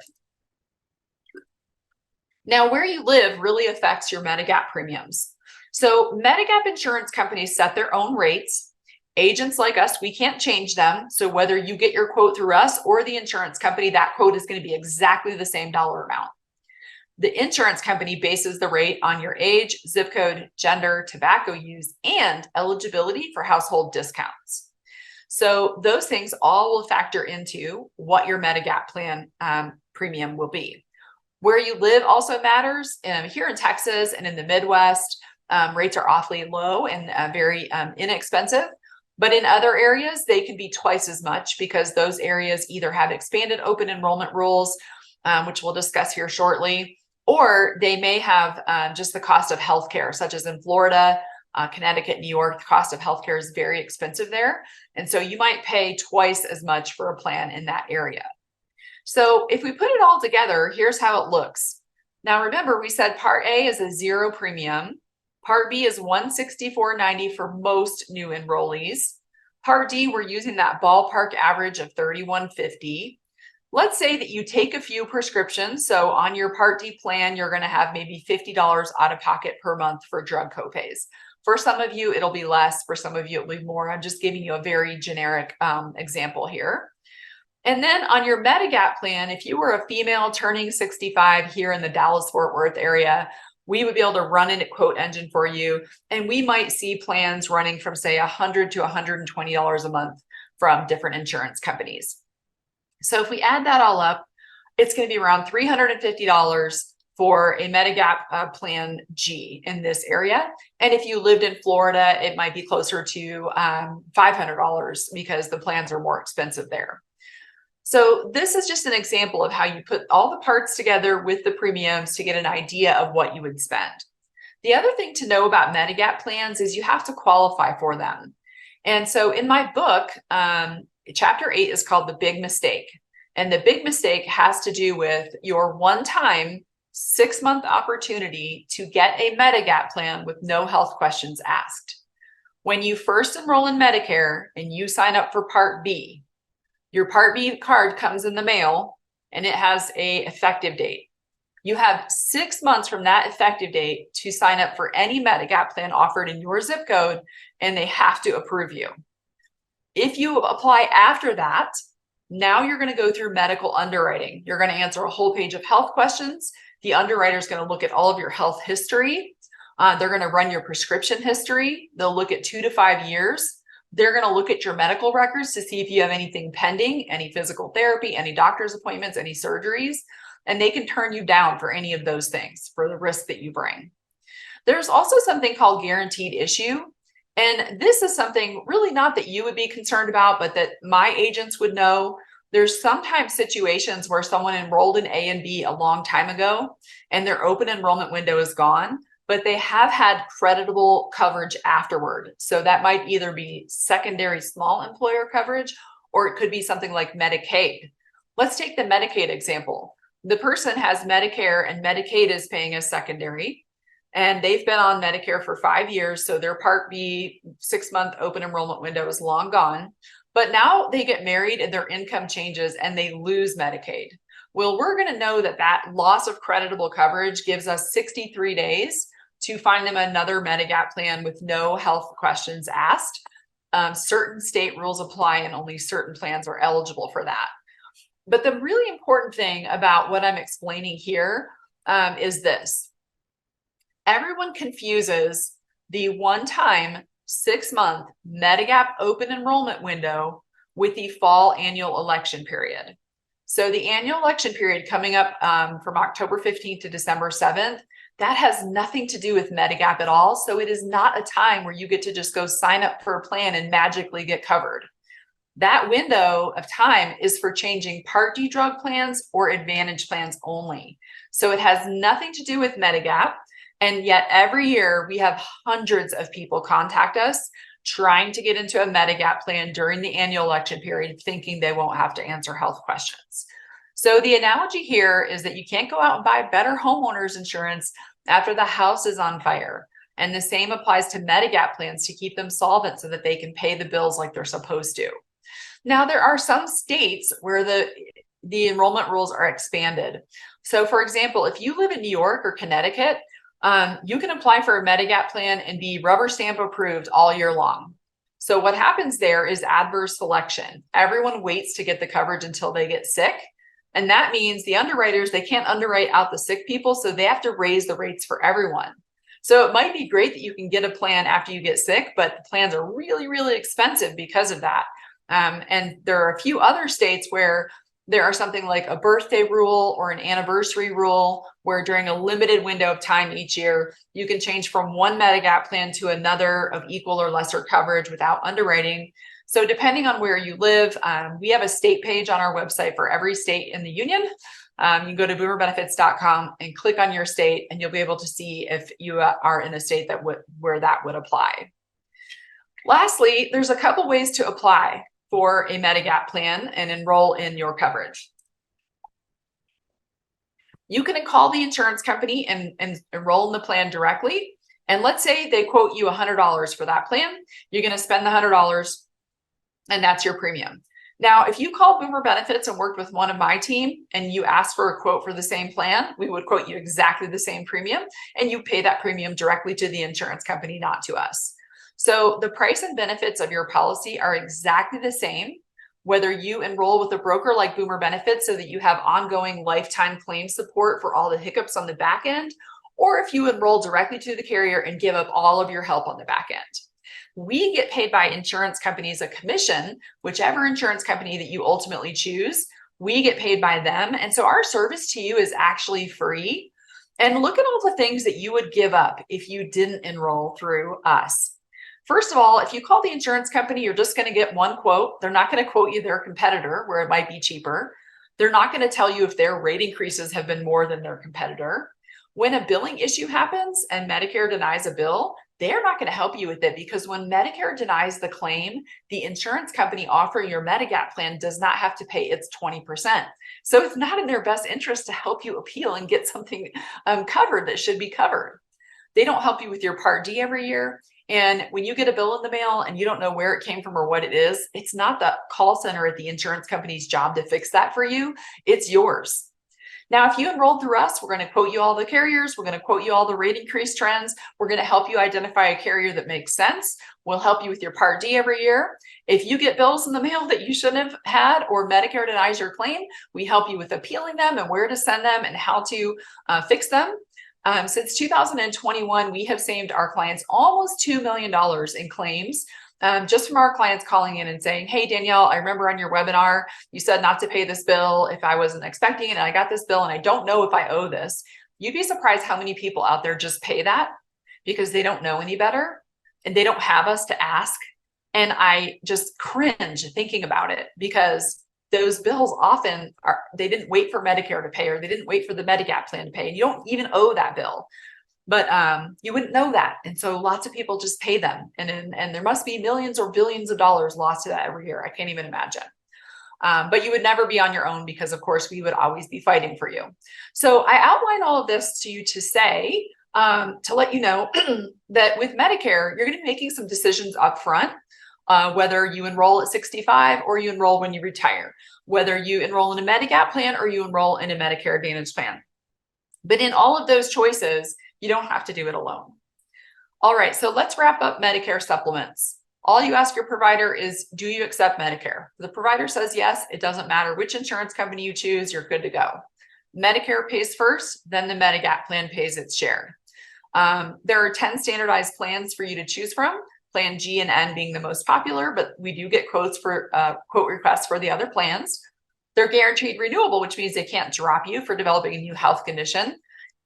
Speaker 2: Now, where you live really affects your Medigap premiums. So Medigap insurance companies set their own rates. Agents like us, we can't change them. So whether you get your quote through us or the insurance company, that quote is going to be exactly the same dollar amount. The insurance company bases the rate on your age, zip code, gender, tobacco use, and eligibility for household discounts. So those things all will factor into what your Medigap plan premium will be. Where you live also matters. Here in Texas and in the Midwest, rates are awfully low and very inexpensive. But in other areas, they can be twice as much because those areas either have expanded open enrollment rules, which we'll discuss here shortly, or they may have just the cost of healthcare, such as in Florida, Connecticut, New York. The cost of healthcare is very expensive there. And so you might pay twice as much for a plan in that area. So if we put it all together, here's how it looks. Now, remember, we said Part A is a 0 premium. Part B is $164.90 for most new enrollees. Part D, we're using that ballpark average of $31.50. Let's say that you take a few prescriptions. So on your Part D plan, you're going to have maybe $50 out of pocket per month for drug copays. For some of you, it'll be less. For some of you, it'll be more. I'm just giving you a very generic example here. And then on your Medigap plan, if you were a female turning 65 here in the Dallas-Fort Worth area, we would be able to run in a quote engine for you. And we might see plans running from, say, $100 to $120 a month from different insurance companies. So if we add that all up, it's going to be around $350 for a Medigap plan G in this area. And if you lived in Florida, it might be closer to $500 because the plans are more expensive there. So this is just an example of how you put all the parts together with the premiums to get an idea of what you would spend. The other thing to know about Medigap plans is you have to qualify for them. And so in my book, Chapter 8 is called The Big Mistake. And the big mistake has to do with your one-time 6-month opportunity to get a Medigap plan with no health questions asked. When you first enroll in Medicare and you sign up for Part B, your Part B card comes in the mail and it has an effective date. You have 6 months from that effective date to sign up for any Medigap plan offered in your zip code, and they have to approve you. If you apply after that, now you're going to go through medical underwriting. You're going to answer a whole page of health questions. The underwriter is going to look at all of your health history. They're going to run your prescription history. They'll look at 2 to 5 years. They're going to look at your medical records to see if you have anything pending, any physical therapy, any doctor's appointments, any surgeries, and they can turn you down for any of those things for the risk that you bring. There's also something called guaranteed issue. And this is something really not that you would be concerned about, but that my agents would know. There's sometimes situations where someone enrolled in A and B a long time ago and their open enrollment window is gone, but they have had creditable coverage afterward. So that might either be secondary small employer coverage, or it could be something like Medicaid. Let's take the Medicaid example. The person has Medicare and Medicaid is paying as secondary, and they've been on Medicare for 5 years. So their Part B 6-month open enrollment window is long gone, but now they get married and their income changes and they lose Medicaid. Well, we're going to know that that loss of creditable coverage gives us 63 days to find them another Medigap plan with no health questions asked. Certain state rules apply and only certain plans are eligible for that. But the really important thing about what I'm explaining here is this. Everyone confuses the one-time 6-month Medigap open enrollment window with the fall annual election period. So the annual election period coming up from October 15th to December 7th, that has nothing to do with Medigap at all. So it is not a time where you get to just go sign up for a plan and magically get covered. That window of time is for changing Part D drug plans or Advantage plans only. So it has nothing to do with Medigap. And yet every year we have hundreds of people contact us trying to get into a Medigap plan during the annual election period, thinking they won't have to answer health questions. So the analogy here is that you can't go out and buy better homeowners insurance after the house is on fire. And the same applies to Medigap plans to keep them solvent so that they can pay the bills like they're supposed to. Now, there are some states where the enrollment rules are expanded. So for example, if you live in New York or Connecticut, you can apply for a Medigap plan and be rubber stamp approved all year long. So what happens there is adverse selection. Everyone waits to get the coverage until they get sick. And that means the underwriters, they can't underwrite out the sick people, so they have to raise the rates for everyone. So it might be great that you can get a plan after you get sick, but the plans are really, really expensive because of that. And there are a few other states where there are something like a birthday rule or an anniversary rule, where during a limited window of time each year, you can change from one Medigap plan to another of equal or lesser coverage without underwriting. So depending on where you live, we have a state page on our website for every state in the union. You can go to boomerbenefits.com and click on your state, and you'll be able to see if you are in a state that where that would apply. Lastly, there's a couple ways to apply for a Medigap plan and enroll in your coverage. You can call the insurance company and enroll in the plan directly. And let's say they quote you $100 for that plan. You're going to spend the $100 and that's your premium. Now, if you called Boomer Benefits and worked with one of my team and you asked for a quote for the same plan, we would quote you exactly the same premium, and you pay that premium directly to the insurance company, not to us. So the price and benefits of your policy are exactly the same, whether you enroll with a broker like Boomer Benefits so that you have ongoing lifetime claim support for all the hiccups on the back end, or if you enroll directly to the carrier and give up all of your help on the back end. We get paid by insurance companies a commission, whichever insurance company that you ultimately choose, we get paid by them. And so our service to you is actually free. And look at all the things that you would give up if you didn't enroll through us. First of all, if you call the insurance company, you're just going to get one quote. They're not going to quote you their competitor where it might be cheaper. They're not going to tell you if their rate increases have been more than their competitor. When a billing issue happens and Medicare denies a bill, they're not going to help you with it, because when Medicare denies the claim, the insurance company offering your Medigap plan does not have to pay its 20%. So it's not in their best interest to help you appeal and get something covered that should be covered. They don't help you with your Part D every year. And when you get a bill in the mail and you don't know where it came from or what it is, it's not the call center at the insurance company's job to fix that for you. It's yours. Now, if you enrolled through us, we're going to quote you all the carriers. We're going to quote you all the rate increase trends. We're going to help you identify a carrier that makes sense. We'll help you with your Part D every year. If you get bills in the mail that you shouldn't have had, or Medicare denies your claim, we help you with appealing them and where to send them and how to fix them. Since 2021, we have saved our clients almost $2 million in claims. Just from our clients calling in and saying, hey, Danielle, I remember on your webinar, you said not to pay this bill if I wasn't expecting it, and I got this bill and I don't know if I owe this. You'd be surprised how many people out there just pay that because they don't know any better and they don't have us to ask. And I just cringe thinking about it, because those bills often they didn't wait for Medicare to pay, or they didn't wait for the Medigap plan to pay. And you don't even owe that bill. But you wouldn't know that. And so lots of people just pay them. And there must be millions or billions of dollars lost to that every year. I can't even imagine. But you would never be on your own, because, of course, we would always be fighting for you. So I outline all of this to you to say, to let you know that with Medicare, you're going to be making some decisions up front, whether you enroll at 65 or you enroll when you retire, whether you enroll in a Medigap plan or you enroll in a Medicare Advantage plan. But in all of those choices, you don't have to do it alone. All right, so let's wrap up Medicare supplements. All you ask your provider is, do you accept Medicare? If the provider says yes, it doesn't matter which insurance company you choose, you're good to go. Medicare pays first, then the Medigap plan pays its share. There are 10 standardized plans for you to choose from, Plan G and N being the most popular, but we do get quote requests for the other plans. They're guaranteed renewable, which means they can't drop you for developing a new health condition.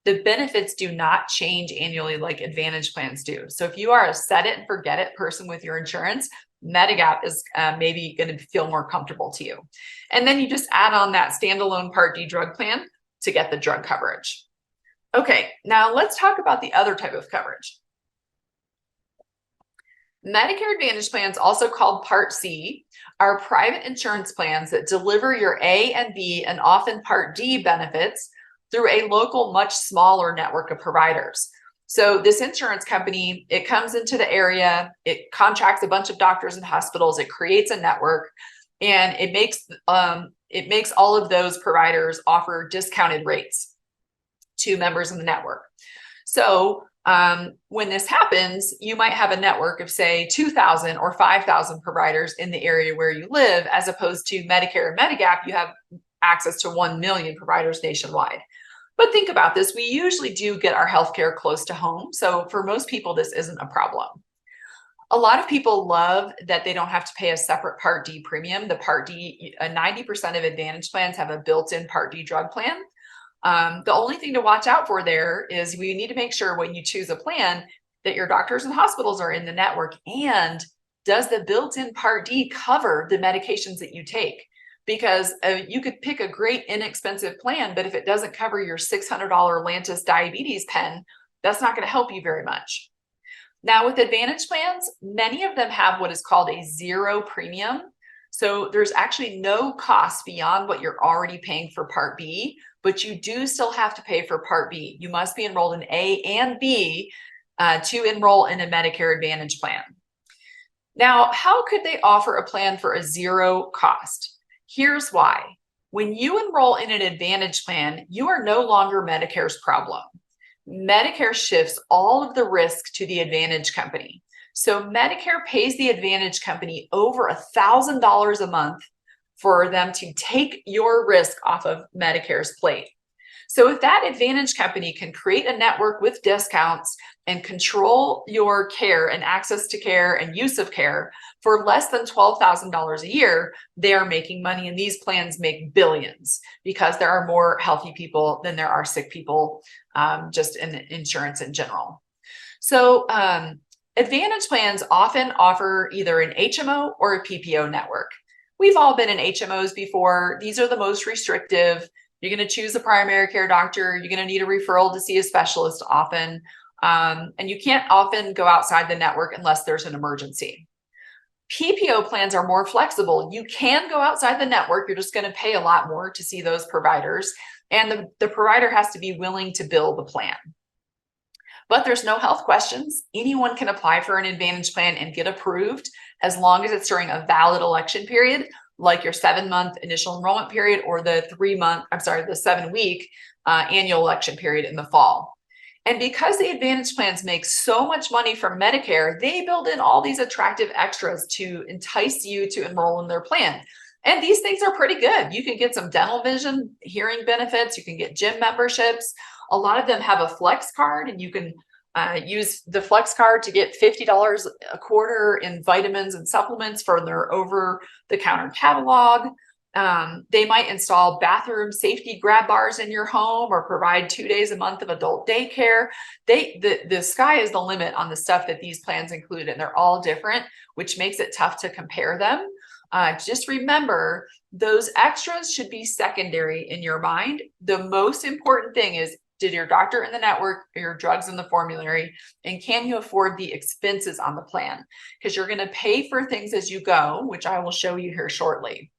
Speaker 2: The benefits do not change annually like Advantage plans do. So if you are a set it and forget it person with your insurance, Medigap is maybe going to feel more comfortable to you. And then you just add on that standalone Part D drug plan to get the drug coverage. Okay, now let's talk about the other type of coverage. Medicare Advantage plans, also called Part C, are private insurance plans that deliver your A and B and often Part D benefits through a local, much smaller network of providers. So this insurance company, it comes into the area, it contracts a bunch of doctors and hospitals, it creates a network, and it makes all of those providers offer discounted rates to members in the network. So when this happens, you might have a network of, say, 2,000 or 5,000 providers in the area where you live, as opposed to Medicare and Medigap, you have access to 1 million providers nationwide. But think about this, we usually do get our healthcare close to home. So for most people, this isn't a problem. A lot of people love that they don't have to pay a separate Part D premium. The Part D, 90% of Advantage plans have a built-in Part D drug plan. The only thing to watch out for there is we need to make sure when you choose a plan that your doctors and hospitals are in the network, and does the built-in Part D cover the medications that you take? Because you could pick a great inexpensive plan, but if it doesn't cover your $600 Lantus diabetes pen, that's not going to help you very much. Now with Advantage plans, many of them have what is called a zero premium. So there's actually no cost beyond what you're already paying for Part B, but you do still have to pay for Part B. You must be enrolled in A and B to enroll in a Medicare Advantage plan. Now, how could they offer a plan for a zero cost? Here's why. When you enroll in an Advantage plan, you are no longer Medicare's problem. Medicare shifts all of the risk to the Advantage company. So Medicare pays the Advantage company over $1,000 a month for them to take your risk off of Medicare's plate. So if that Advantage company can create a network with discounts and control your care and access to care and use of care for less than $12,000 a year, they are making money, and these plans make billions because there are more healthy people than there are sick people, just in insurance in general. So Advantage plans often offer either an HMO or a PPO network. We've all been in HMOs before. These are the most restrictive. You're going to choose a primary care doctor. You're going to need a referral to see a specialist often. And you can't often go outside the network unless there's an emergency. PPO plans are more flexible. You can go outside the network. You're just going to pay a lot more to see those providers. And the provider has to be willing to bill the plan. But there's no health questions. Anyone can apply for an Advantage plan and get approved as long as it's during a valid election period, like your 7-month initial enrollment period or the 7-week annual election period in the fall. And because the Advantage plans make so much money from Medicare, they build in all these attractive extras to entice you to enroll in their plan. And these things are pretty good. You can get some dental, vision, hearing benefits. You can get gym memberships. A lot of them have a flex card, and you can use the flex card to get $50 a quarter in vitamins and supplements for their over-the-counter catalog. They might install bathroom safety grab bars in your home or provide 2 days a month of adult daycare. The sky is the limit on the stuff that these plans include, and they're all different, which makes it tough to compare them. Just remember, those extras should be secondary in your mind. The most important thing is, did your doctor in the network or your drugs in the formulary, and can you afford the expenses on the plan? Because you're going to pay for things as you go, which I will show you here shortly.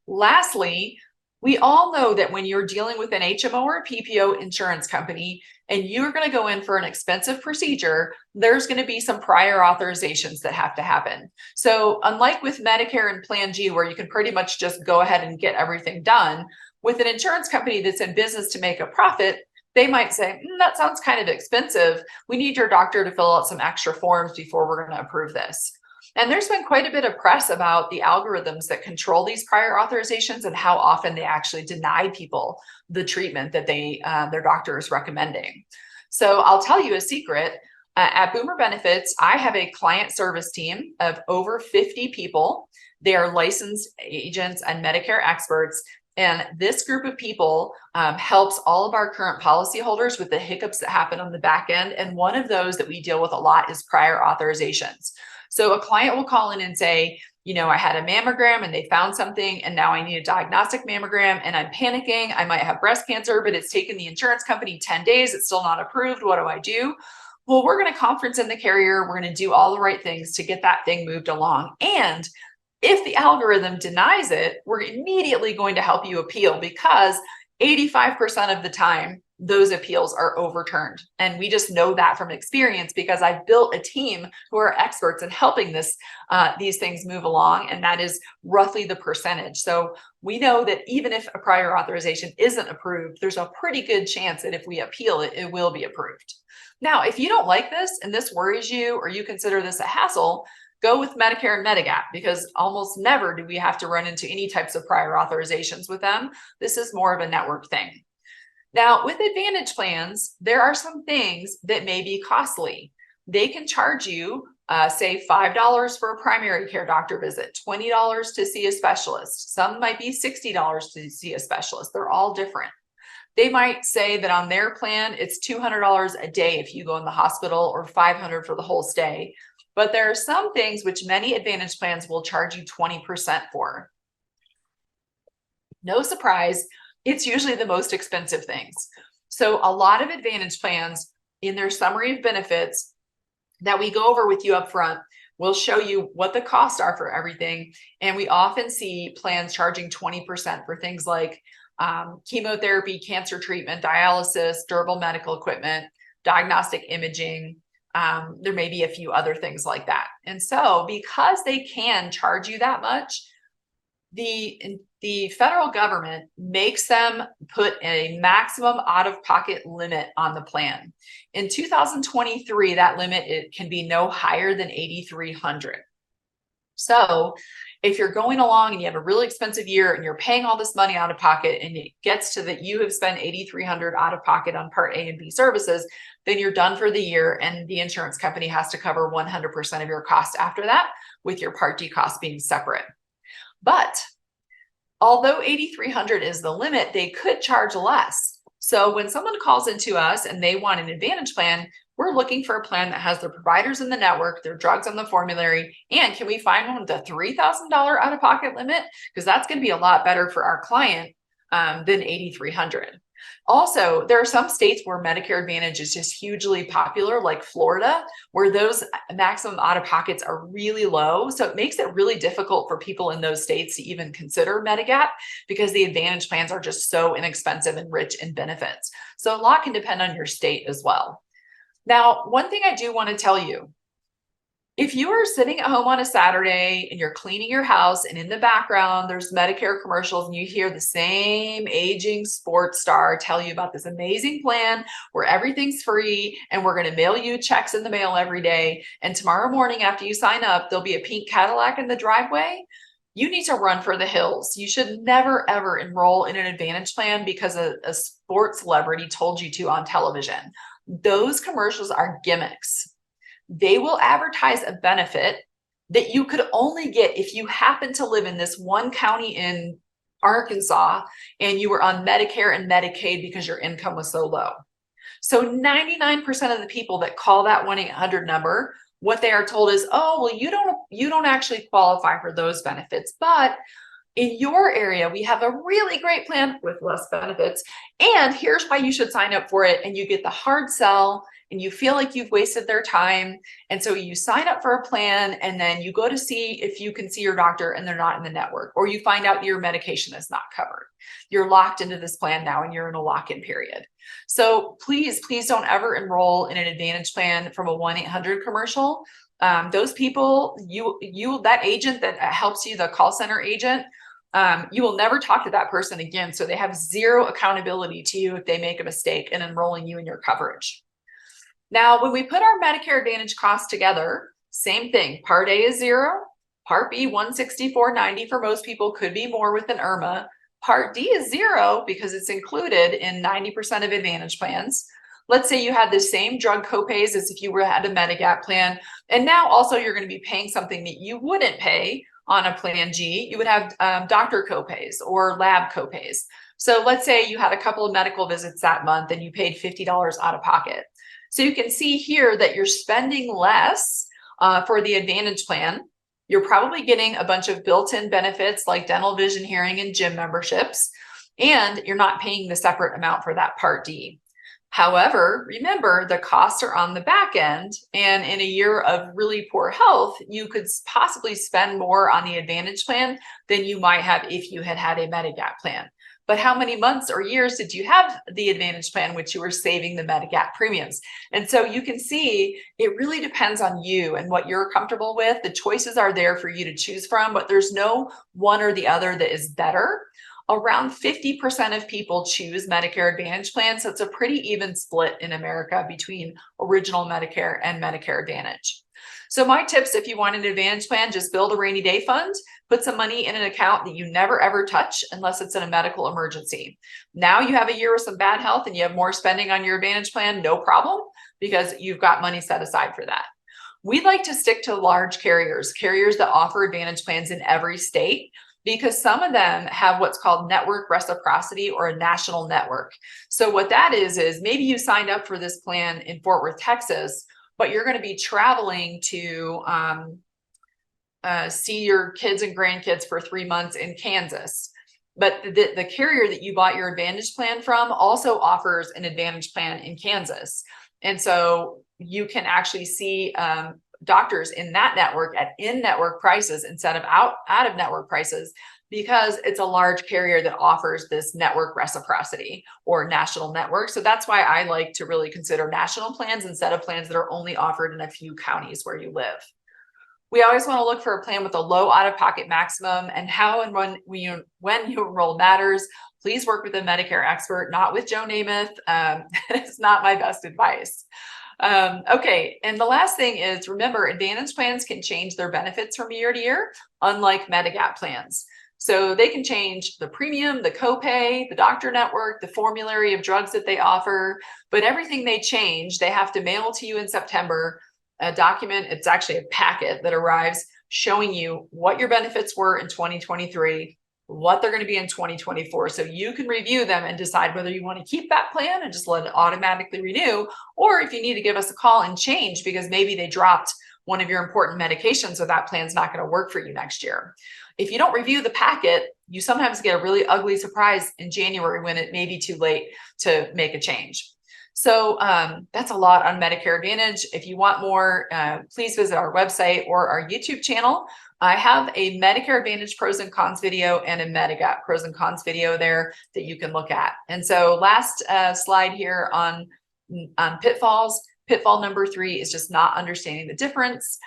Speaker 2: Lastly, we all know that when you're dealing with an HMO or a PPO insurance company and you're going to go in for an expensive procedure, there's going to be some prior authorizations that have to happen. So unlike with Medicare and Plan G, where you can pretty much just go ahead and get everything done, with an insurance company that's in business to make a profit, they might say, that sounds kind of expensive. We need your doctor to fill out some extra forms before we're going to approve this. And there's been quite a bit of press about the algorithms that control these prior authorizations and how often they actually deny people the treatment that their doctor is recommending. So I'll tell you a secret. At Boomer Benefits, I have a client service team of over 50 people. They are licensed agents and Medicare experts. And this group of people helps all of our current policyholders with the hiccups that happen on the back end. And one of those that we deal with a lot is prior authorizations. So a client will call in and say, I had a mammogram and they found something and now I need a diagnostic mammogram and I'm panicking. I might have breast cancer, but it's taken the insurance company 10 days. It's still not approved. What do I do? Well, we're going to conference in the carrier. We're going to do all the right things to get that thing moved along. And if the algorithm denies it, we're immediately going to help you appeal, because 85% of the time, those appeals are overturned. And we just know that from experience, because I've built a team who are experts in helping these things move along. And that is roughly the percentage. So we know that even if a prior authorization isn't approved, there's a pretty good chance that if we appeal it, it will be approved. Now, if you don't like this and this worries you, or you consider this a hassle, go with Medicare and Medigap, because almost never do we have to run into any types of prior authorizations with them. This is more of a network thing. Now, with Advantage plans, there are some things that may be costly. They can charge you, say, $5 for a primary care doctor visit, $20 to see a specialist. Some might be $60 to see a specialist. They're all different. They might say that on their plan, it's $200 a day if you go in the hospital, or $500 for the whole stay. But there are some things which many Advantage plans will charge you 20% for. No surprise, it's usually the most expensive things. So a lot of Advantage plans, in their summary of benefits that we go over with you up front, will show you what the costs are for everything. And we often see plans charging 20% for things like chemotherapy, cancer treatment, dialysis, durable medical equipment, diagnostic imaging. There may be a few other things like that. And so because they can charge you that much, the federal government makes them put a maximum out-of-pocket limit on the plan. In 2023, that limit, it can be no higher than $8,300. So if you're going along and you have a really expensive year and you're paying all this money out of pocket, and it gets to that you have spent $8,300 out of pocket on Part A and B services, then you're done for the year, and the insurance company has to cover 100% of your costs after that, with your Part D costs being separate. But although $8,300 is the limit, they could charge less. So when someone calls into us and they want an Advantage plan, we're looking for a plan that has their providers in the network, their drugs on the formulary, and can we find one with a $3,000 out-of-pocket limit? Because that's going to be a lot better for our client than $8,300. Also, there are some states where Medicare Advantage is just hugely popular, like Florida, where those maximum out-of-pockets are really low. So it makes it really difficult for people in those states to even consider Medigap, because the Advantage plans are just so inexpensive and rich in benefits. So a lot can depend on your state as well. Now, one thing I do want to tell you, if you are sitting at home on a Saturday and you're cleaning your house, and in the background there's Medicare commercials, and you hear the same aging sports star tell you about this amazing plan where everything's free and we're going to mail you checks in the mail every day, and tomorrow morning after you sign up, there'll be a pink Cadillac in the driveway, you need to run for the hills. You should never, ever enroll in an Advantage plan because a sports celebrity told you to on television. Those commercials are gimmicks. They will advertise a benefit that you could only get if you happen to live in this one county in Arkansas and you were on Medicare and Medicaid because your income was so low. So 99% of the people that call that 1-800 number, what they are told is, oh, well, you don't actually qualify for those benefits, but in your area, we have a really great plan with less benefits, and here's why you should sign up for it. And you get the hard sell, and you feel like you've wasted their time. And so you sign up for a plan, and then you go to see if you can see your doctor and they're not in the network, or you find out your medication is not covered. You're locked into this plan now, and you're in a lock-in period. So please don't ever enroll in an Advantage plan from a 1-800 commercial. Those people, that agent that helps you, the call center agent, you will never talk to that person again. So they have zero accountability to you if they make a mistake in enrolling you in your coverage. Now, when we put our Medicare Advantage costs together, same thing. Part A is $0. Part B, $164.90 for most people, could be more with an IRMAA. Part D is $0 because it's included in 90% of Advantage plans. Let's say you had the same drug copays as if you had a Medigap plan. And now also you're going to be paying something that you wouldn't pay on a plan G. You would have doctor copays or lab copays. So let's say you had a couple of medical visits that month and you paid $50 out of pocket. So you can see here that you're spending less for the Advantage plan. You're probably getting a bunch of built-in benefits like dental, vision, hearing, and gym memberships, and you're not paying the separate amount for that Part D. However, remember the costs are on the back end, and in a year of really poor health, you could possibly spend more on the Advantage plan than you might have if you had had a Medigap plan. But how many months or years did you have the Advantage plan, which you were saving the Medigap premiums? And so you can see it really depends on you and what you're comfortable with. The choices are there for you to choose from, but there's no one or the other that is better. Around 50% of people choose Medicare Advantage plans, so it's a pretty even split in America between original Medicare and Medicare Advantage. So my tips, if you want an Advantage plan, just build a rainy day fund, put some money in an account that you never ever touch unless it's in a medical emergency. Now you have a year with some bad health and you have more spending on your Advantage plan, no problem, because you've got money set aside for that. We like to stick to large carriers that offer Advantage plans in every state, because some of them have what's called network reciprocity or a national network. So what that is maybe you signed up for this plan in Fort Worth, Texas, but you're going to be traveling to see your kids and grandkids for 3 months in Kansas. But the carrier that you bought your Advantage plan from also offers an Advantage plan in Kansas. And so you can actually see doctors in that network at in-network prices instead of out-of-network prices, because it's a large carrier that offers this network reciprocity or national network. So that's why I like to really consider national plans instead of plans that are only offered in a few counties where you live. We always want to look for a plan with a low out-of-pocket maximum, and how and when you enroll matters. Please work with a Medicare expert, not with Joe Namath. It's not my best advice. Okay, and the last thing is, remember, Advantage plans can change their benefits from year to year, unlike Medigap plans. So they can change the premium, the copay, the doctor network, the formulary of drugs that they offer, but everything they change, they have to mail to you in September a document. It's actually a packet that arrives showing you what your benefits were in 2023, what they're going to be in 2024. So you can review them and decide whether you want to keep that plan and just let it automatically renew, or if you need to give us a call and change because maybe they dropped one of your important medications, so that plan's not going to work for you next year. If you don't review the packet, you sometimes get a really ugly surprise in January when it may be too late to make a change. So that's a lot on Medicare Advantage. If you want more, please visit our website or our YouTube channel. I have a Medicare Advantage pros and cons video and a Medigap pros and cons video there that you can look at. And so last slide here on pitfalls. Pitfall number 3 is just not understanding the difference.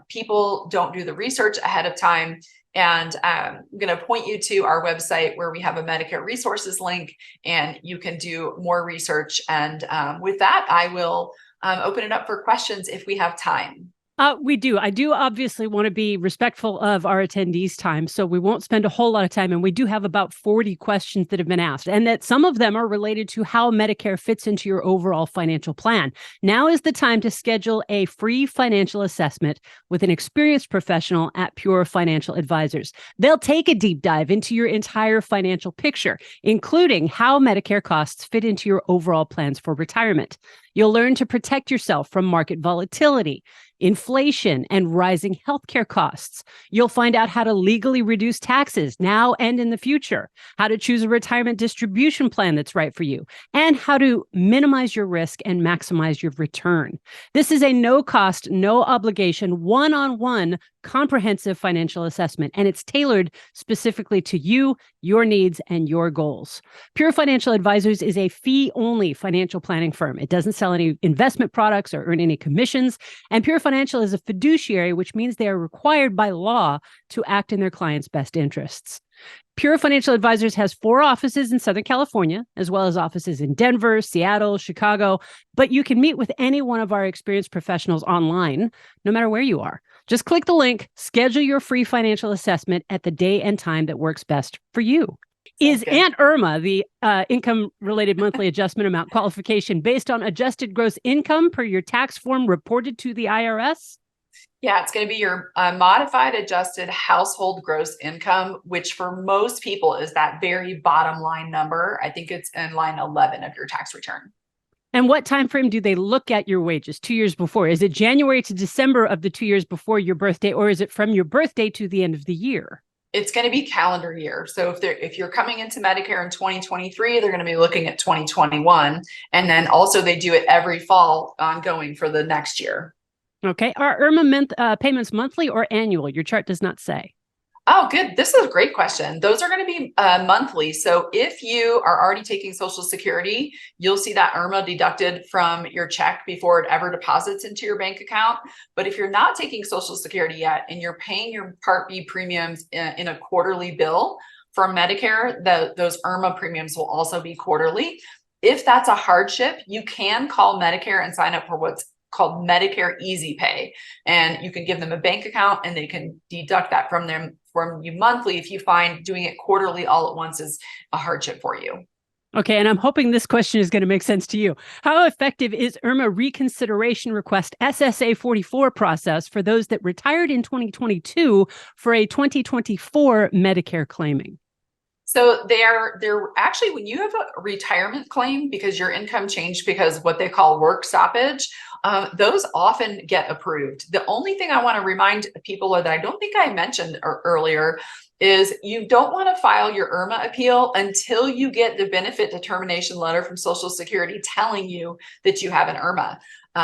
Speaker 2: People don't do the research ahead of time. And I'm going to point you to our website where we have a Medicare resources link, and you can do more research. And with that, I will open it up for questions if we have time.
Speaker 1: We do. I do obviously want to be respectful of our attendees' time, so we won't spend a whole lot of time. And we do have about 40 questions that have been asked, and that some of them are related to how Medicare fits into your overall financial plan. Now is the time to schedule a free financial assessment with an experienced professional at Pure Financial Advisors. They'll take a deep dive into your entire financial picture, including how Medicare costs fit into your overall plans for retirement. You'll learn to protect yourself from market volatility, inflation, and rising healthcare costs. You'll find out how to legally reduce taxes now and in the future, how to choose a retirement distribution plan that's right for you, and how to minimize your risk and maximize your return. This is a no-cost, no-obligation, one-on-one comprehensive financial assessment, and it's tailored specifically to you, your needs, and your goals. Pure Financial Advisors is a fee-only financial planning firm. It doesn't sell any investment products or earn any commissions, and Pure Financial is a fiduciary, which means they are required by law to act in their clients' best interests. Pure Financial Advisors has 4 offices in Southern California, as well as offices in Denver, Seattle, Chicago, but you can meet with any one of our experienced professionals online, no matter where you are. Just click the link, schedule your free financial assessment at the day and time that works best for you. Is Aunt Irma, the income-related monthly adjustment amount qualification, based on adjusted gross income per your tax form reported to the IRS?
Speaker 2: Yeah, it's going to be your modified adjusted household gross income, which for most people is that very bottom line number. I think it's in line 11 of your tax return.
Speaker 1: And what time frame do they look at your wages 2 years before? Is it January to December of the 2 years before your birthday, or is it from your birthday to the end of the year?
Speaker 2: It's going to be calendar year. So if you're coming into Medicare in 2023, they're going to be looking at 2021. And then also they do it every fall ongoing for the next year.
Speaker 1: Okay. Are IRMAA payments monthly or annual? Your chart does not say.
Speaker 2: Oh, good. This is a great question. Those are going to be monthly. So if you are already taking Social Security, you'll see that IRMAA deducted from your check before it ever deposits into your bank account. But if you're not taking Social Security yet and you're paying your Part B premiums in a quarterly bill from Medicare, those IRMAA premiums will also be quarterly. If that's a hardship, you can call Medicare and sign up for what's called Medicare Easy Pay. And you can give them a bank account and they can deduct that from you monthly if you find doing it quarterly all at once is a hardship for you.
Speaker 1: Okay, and I'm hoping this question is going to make sense to you. How effective is IRMAA reconsideration request SSA 44 process for those that retired in 2022 for a 2024 Medicare claiming?
Speaker 2: So they're actually, when you have a retirement claim because your income changed because what they call work stoppage, those often get approved. The only thing I want to remind people that I don't think I mentioned earlier is you don't want to file your IRMAA appeal until you get the benefit determination letter from Social Security telling you that you have an IRMAA.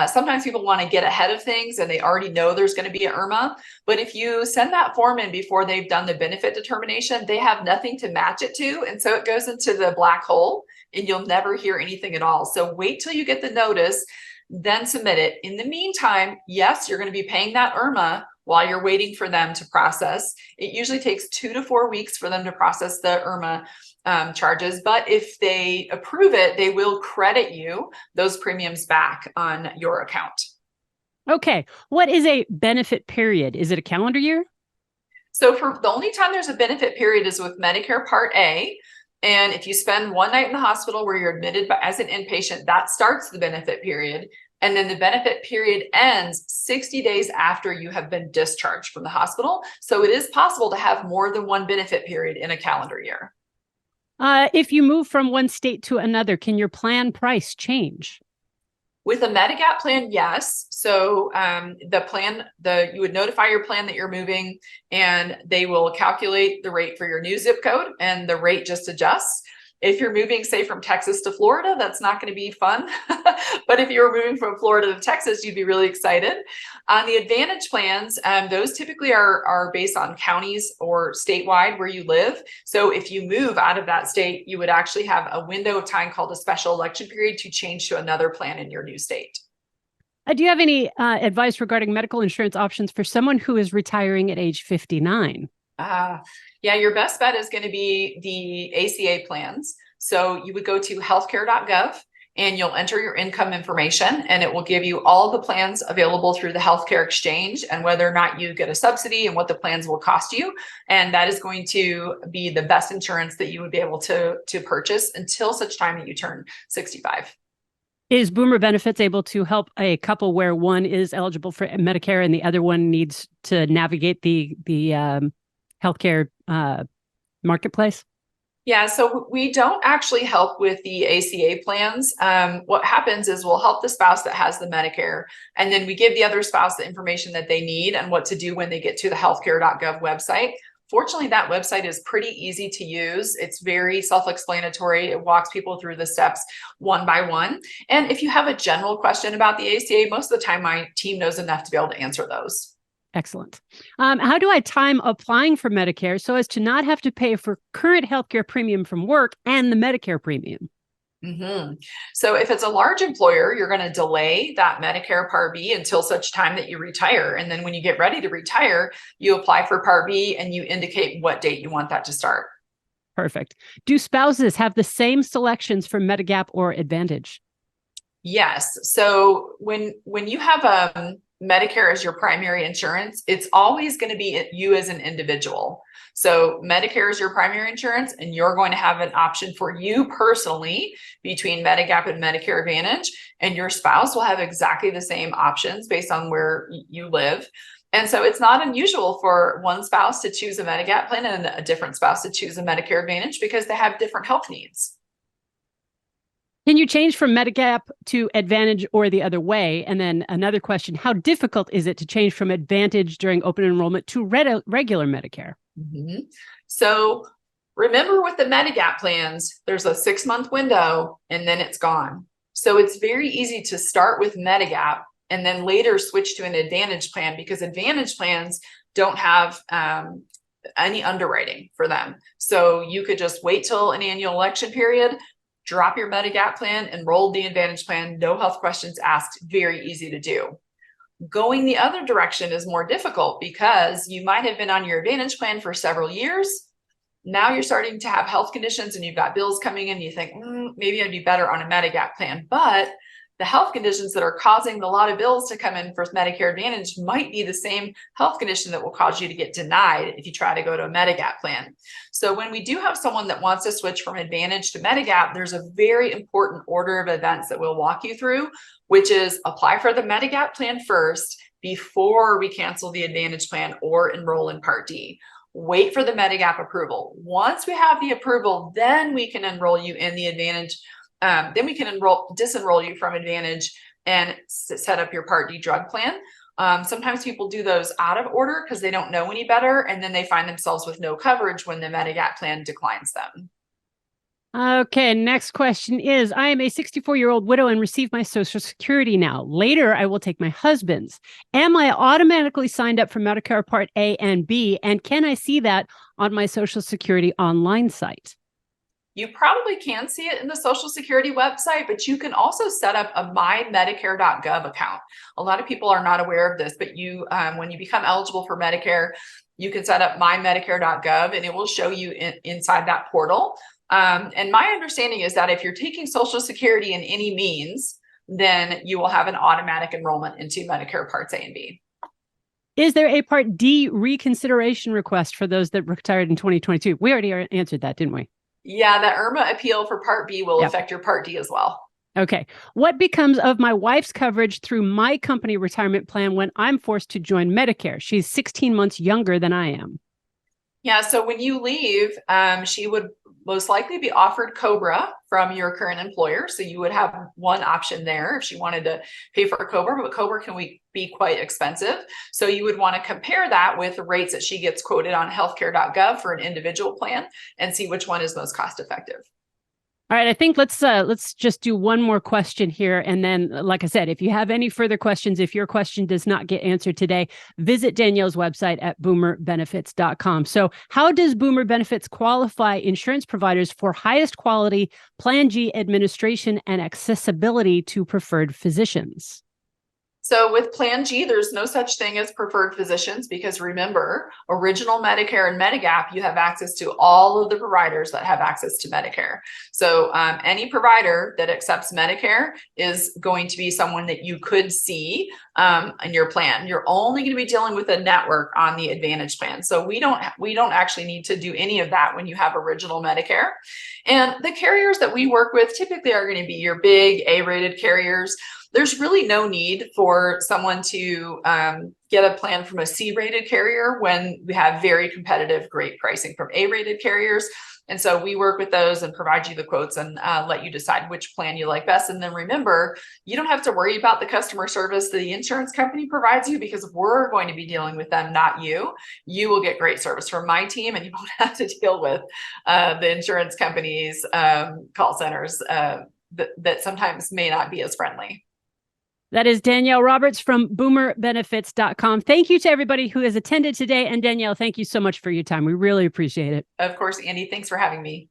Speaker 2: Sometimes people want to get ahead of things and they already know there's going to be an IRMAA. But if you send that form in before they've done the benefit determination, they have nothing to match it to. And so it goes into the black hole and you'll never hear anything at all. So wait till you get the notice, then submit it. In the meantime, yes, you're going to be paying that IRMAA while you're waiting for them to process. It usually takes 2 to 4 weeks for them to process the IRMAA charges, but if they approve it, they will credit you those premiums back on your account.
Speaker 1: Okay. What is a benefit period? Is it a calendar year?
Speaker 2: So for the only time there's a benefit period is with Medicare Part A. And if you spend one night in the hospital where you're admitted as an inpatient, that starts the benefit period. And then the benefit period ends 60 days after you have been discharged from the hospital. So it is possible to have more than one benefit period in a calendar year.
Speaker 1: If you move from one state to another, can your plan price change?
Speaker 2: With a Medigap plan, yes. So you would notify your plan that you're moving and they will calculate the rate for your new zip code and the rate just adjusts. If you're moving, say, from Texas to Florida, that's not going to be fun. But if you're moving from Florida to Texas, you'd be really excited. On the Advantage plans, those typically are based on counties or statewide where you live. So if you move out of that state, you would actually have a window of time called a special election period to change to another plan in your new state.
Speaker 1: Do you have any advice regarding medical insurance options for someone who is retiring at age 59?
Speaker 2: Yeah, your best bet is going to be the ACA plans. So you would go to healthcare.gov and you'll enter your income information and it will give you all the plans available through the healthcare exchange and whether or not you get a subsidy and what the plans will cost you. And that is going to be the best insurance that you would be able to purchase until such time that you turn 65.
Speaker 1: Is Boomer Benefits able to help a couple where one is eligible for Medicare and the other one needs to navigate the healthcare marketplace?
Speaker 2: Yeah, so we don't actually help with the ACA plans. What happens is we'll help the spouse that has the Medicare, and then we give the other spouse the information that they need and what to do when they get to the healthcare.gov website. Fortunately, that website is pretty easy to use. It's very self-explanatory. It walks people through the steps one by one. And if you have a general question about the ACA, most of the time my team knows enough to be able to answer those.
Speaker 1: Excellent. How do I time applying for Medicare so as to not have to pay for current healthcare premium from work and the Medicare premium?
Speaker 2: Mm-hmm. So if it's a large employer, you're going to delay that Medicare Part B until such time that you retire. And then when you get ready to retire, you apply for Part B and you indicate what date you want that to start.
Speaker 1: Perfect. Do spouses have the same selections for Medigap or Advantage?
Speaker 2: Yes. So when you have Medicare as your primary insurance, it's always going to be you as an individual. So Medicare is your primary insurance, and you're going to have an option for you personally between Medigap and Medicare Advantage, and your spouse will have exactly the same options based on where you live. And so it's not unusual for one spouse to choose a Medigap plan and a different spouse to choose a Medicare Advantage because they have different health needs.
Speaker 1: Can you change from Medigap to Advantage or the other way? And then another question, how difficult is it to change from Advantage during open enrollment to regular Medicare?
Speaker 2: So remember with the Medigap plans, there's a 6-month window and then it's gone. So it's very easy to start with Medigap and then later switch to an Advantage plan because Advantage plans don't have any underwriting for them. So you could just wait till an annual election period, drop your Medigap plan, enroll the Advantage plan, no health questions asked, very easy to do. Going the other direction is more difficult because you might have been on your Advantage plan for several years. Now you're starting to have health conditions and you've got bills coming in. You think, maybe I'd be better on a Medigap plan. But the health conditions that are causing a lot of bills to come in for Medicare Advantage might be the same health condition that will cause you to get denied if you try to go to a Medigap plan. So when we do have someone that wants to switch from Advantage to Medigap, there's a very important order of events that we'll walk you through, which is apply for the Medigap plan first before we cancel the Advantage plan or enroll in Part D. Wait for the Medigap approval. Once we have the approval, then we can enroll you in the Advantage. Then we can disenroll you from Advantage and set up your Part D drug plan. Sometimes people do those out of order because they don't know any better, and then they find themselves with no coverage when the Medigap plan declines them.
Speaker 1: Okay, next question is, I am a 64-year-old widow and receive my Social Security now. Later, I will take my husband's. Am I automatically signed up for Medicare Part A and B? And can I see that on my Social Security online site?
Speaker 2: You probably can see it in the Social Security website, but you can also set up a mymedicare.gov account. A lot of people are not aware of this, but you, when you become eligible for Medicare, you can set up mymedicare.gov and it will show you inside that portal. And my understanding is that if you're taking Social Security in any means, then you will have an automatic enrollment into Medicare Parts A and B.
Speaker 1: Is there a Part D reconsideration request for those that retired in 2022? We already answered that, didn't we?
Speaker 2: Yeah, the IRMAA appeal for Part B will affect your Part D as well.
Speaker 1: Okay. What becomes of my wife's coverage through my company retirement plan when I'm forced to join Medicare? She's 16 months younger than I am.
Speaker 2: Yeah, so when you leave, she would most likely be offered COBRA from your current employer. So you would have one option there if she wanted to pay for a COBRA, but COBRA can be quite expensive. So you would want to compare that with the rates that she gets quoted on healthcare.gov for an individual plan and see which one is most cost effective.
Speaker 1: All right, I think let's just do one more question here. And then, like I said, if you have any further questions, if your question does not get answered today, visit Danielle's website at boomerbenefits.com. So how does Boomer Benefits qualify insurance providers for highest quality Plan G administration and accessibility to preferred physicians?
Speaker 2: So with Plan G, there's no such thing as preferred physicians because remember, original Medicare and Medigap, you have access to all of the providers that have access to Medicare. So any provider that accepts Medicare is going to be someone that you could see in your plan. You're only going to be dealing with a network on the Advantage plan. So we don't actually need to do any of that when you have original Medicare. And the carriers that we work with typically are going to be your big A-rated carriers. There's really no need for someone to get a plan from a C-rated carrier when we have very competitive, great pricing from A-rated carriers. And so we work with those and provide you the quotes and let you decide which plan you like best. And then remember, you don't have to worry about the customer service the insurance company provides you because we're going to be dealing with them, not you. You will get great service from my team and you won't have to deal with the insurance companies' call centers that sometimes may not be as friendly.
Speaker 1: That is Danielle Roberts from boomerbenefits.com. Thank you to everybody who has attended today. And Danielle, thank you so much for your time. We really appreciate it.
Speaker 2: Of course, Andy, thanks for having me.